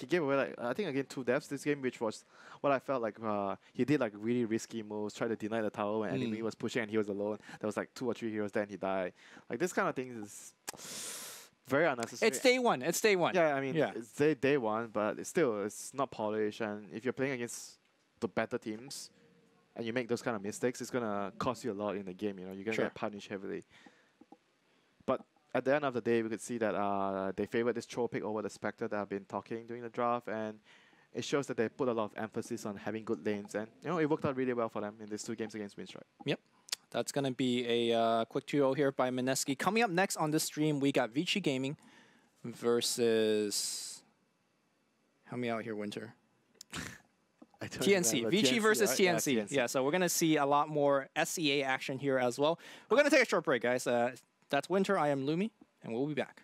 gave away like I think again 2 deaths this game, which was what I felt like he did like really risky moves, tried to deny the tower when enemy was pushing and he was alone. There was like 2 or 3 heroes there and he died. Like this kind of thing is very unnecessary. It's day one. It's day one. Yeah, I mean Yeah. it's day 1, but it's not polished, and if you're playing against the better teams and you make those kind of mistakes, it's gonna cost you a lot in the game. You know, you're gonna Sure. get punished heavily. But at the end of the day, we could see that they favored this troll pick over the Spectre that I've been talking during the draft, and it shows that they put a lot of emphasis on having good lanes, and it worked out really well for them in these 2 games against Winstrike. Yep. That's going to be a quick 2-0 here by Mineski. Coming up next on this stream, we got Vici Gaming versus... Help me out here, Winter. TNC. Vici versus right? TNC. Yeah, so we're going to see a lot more SEA action here as well. We're going to take a short break, guys. That's Winter. I am Lumi, and we'll be back.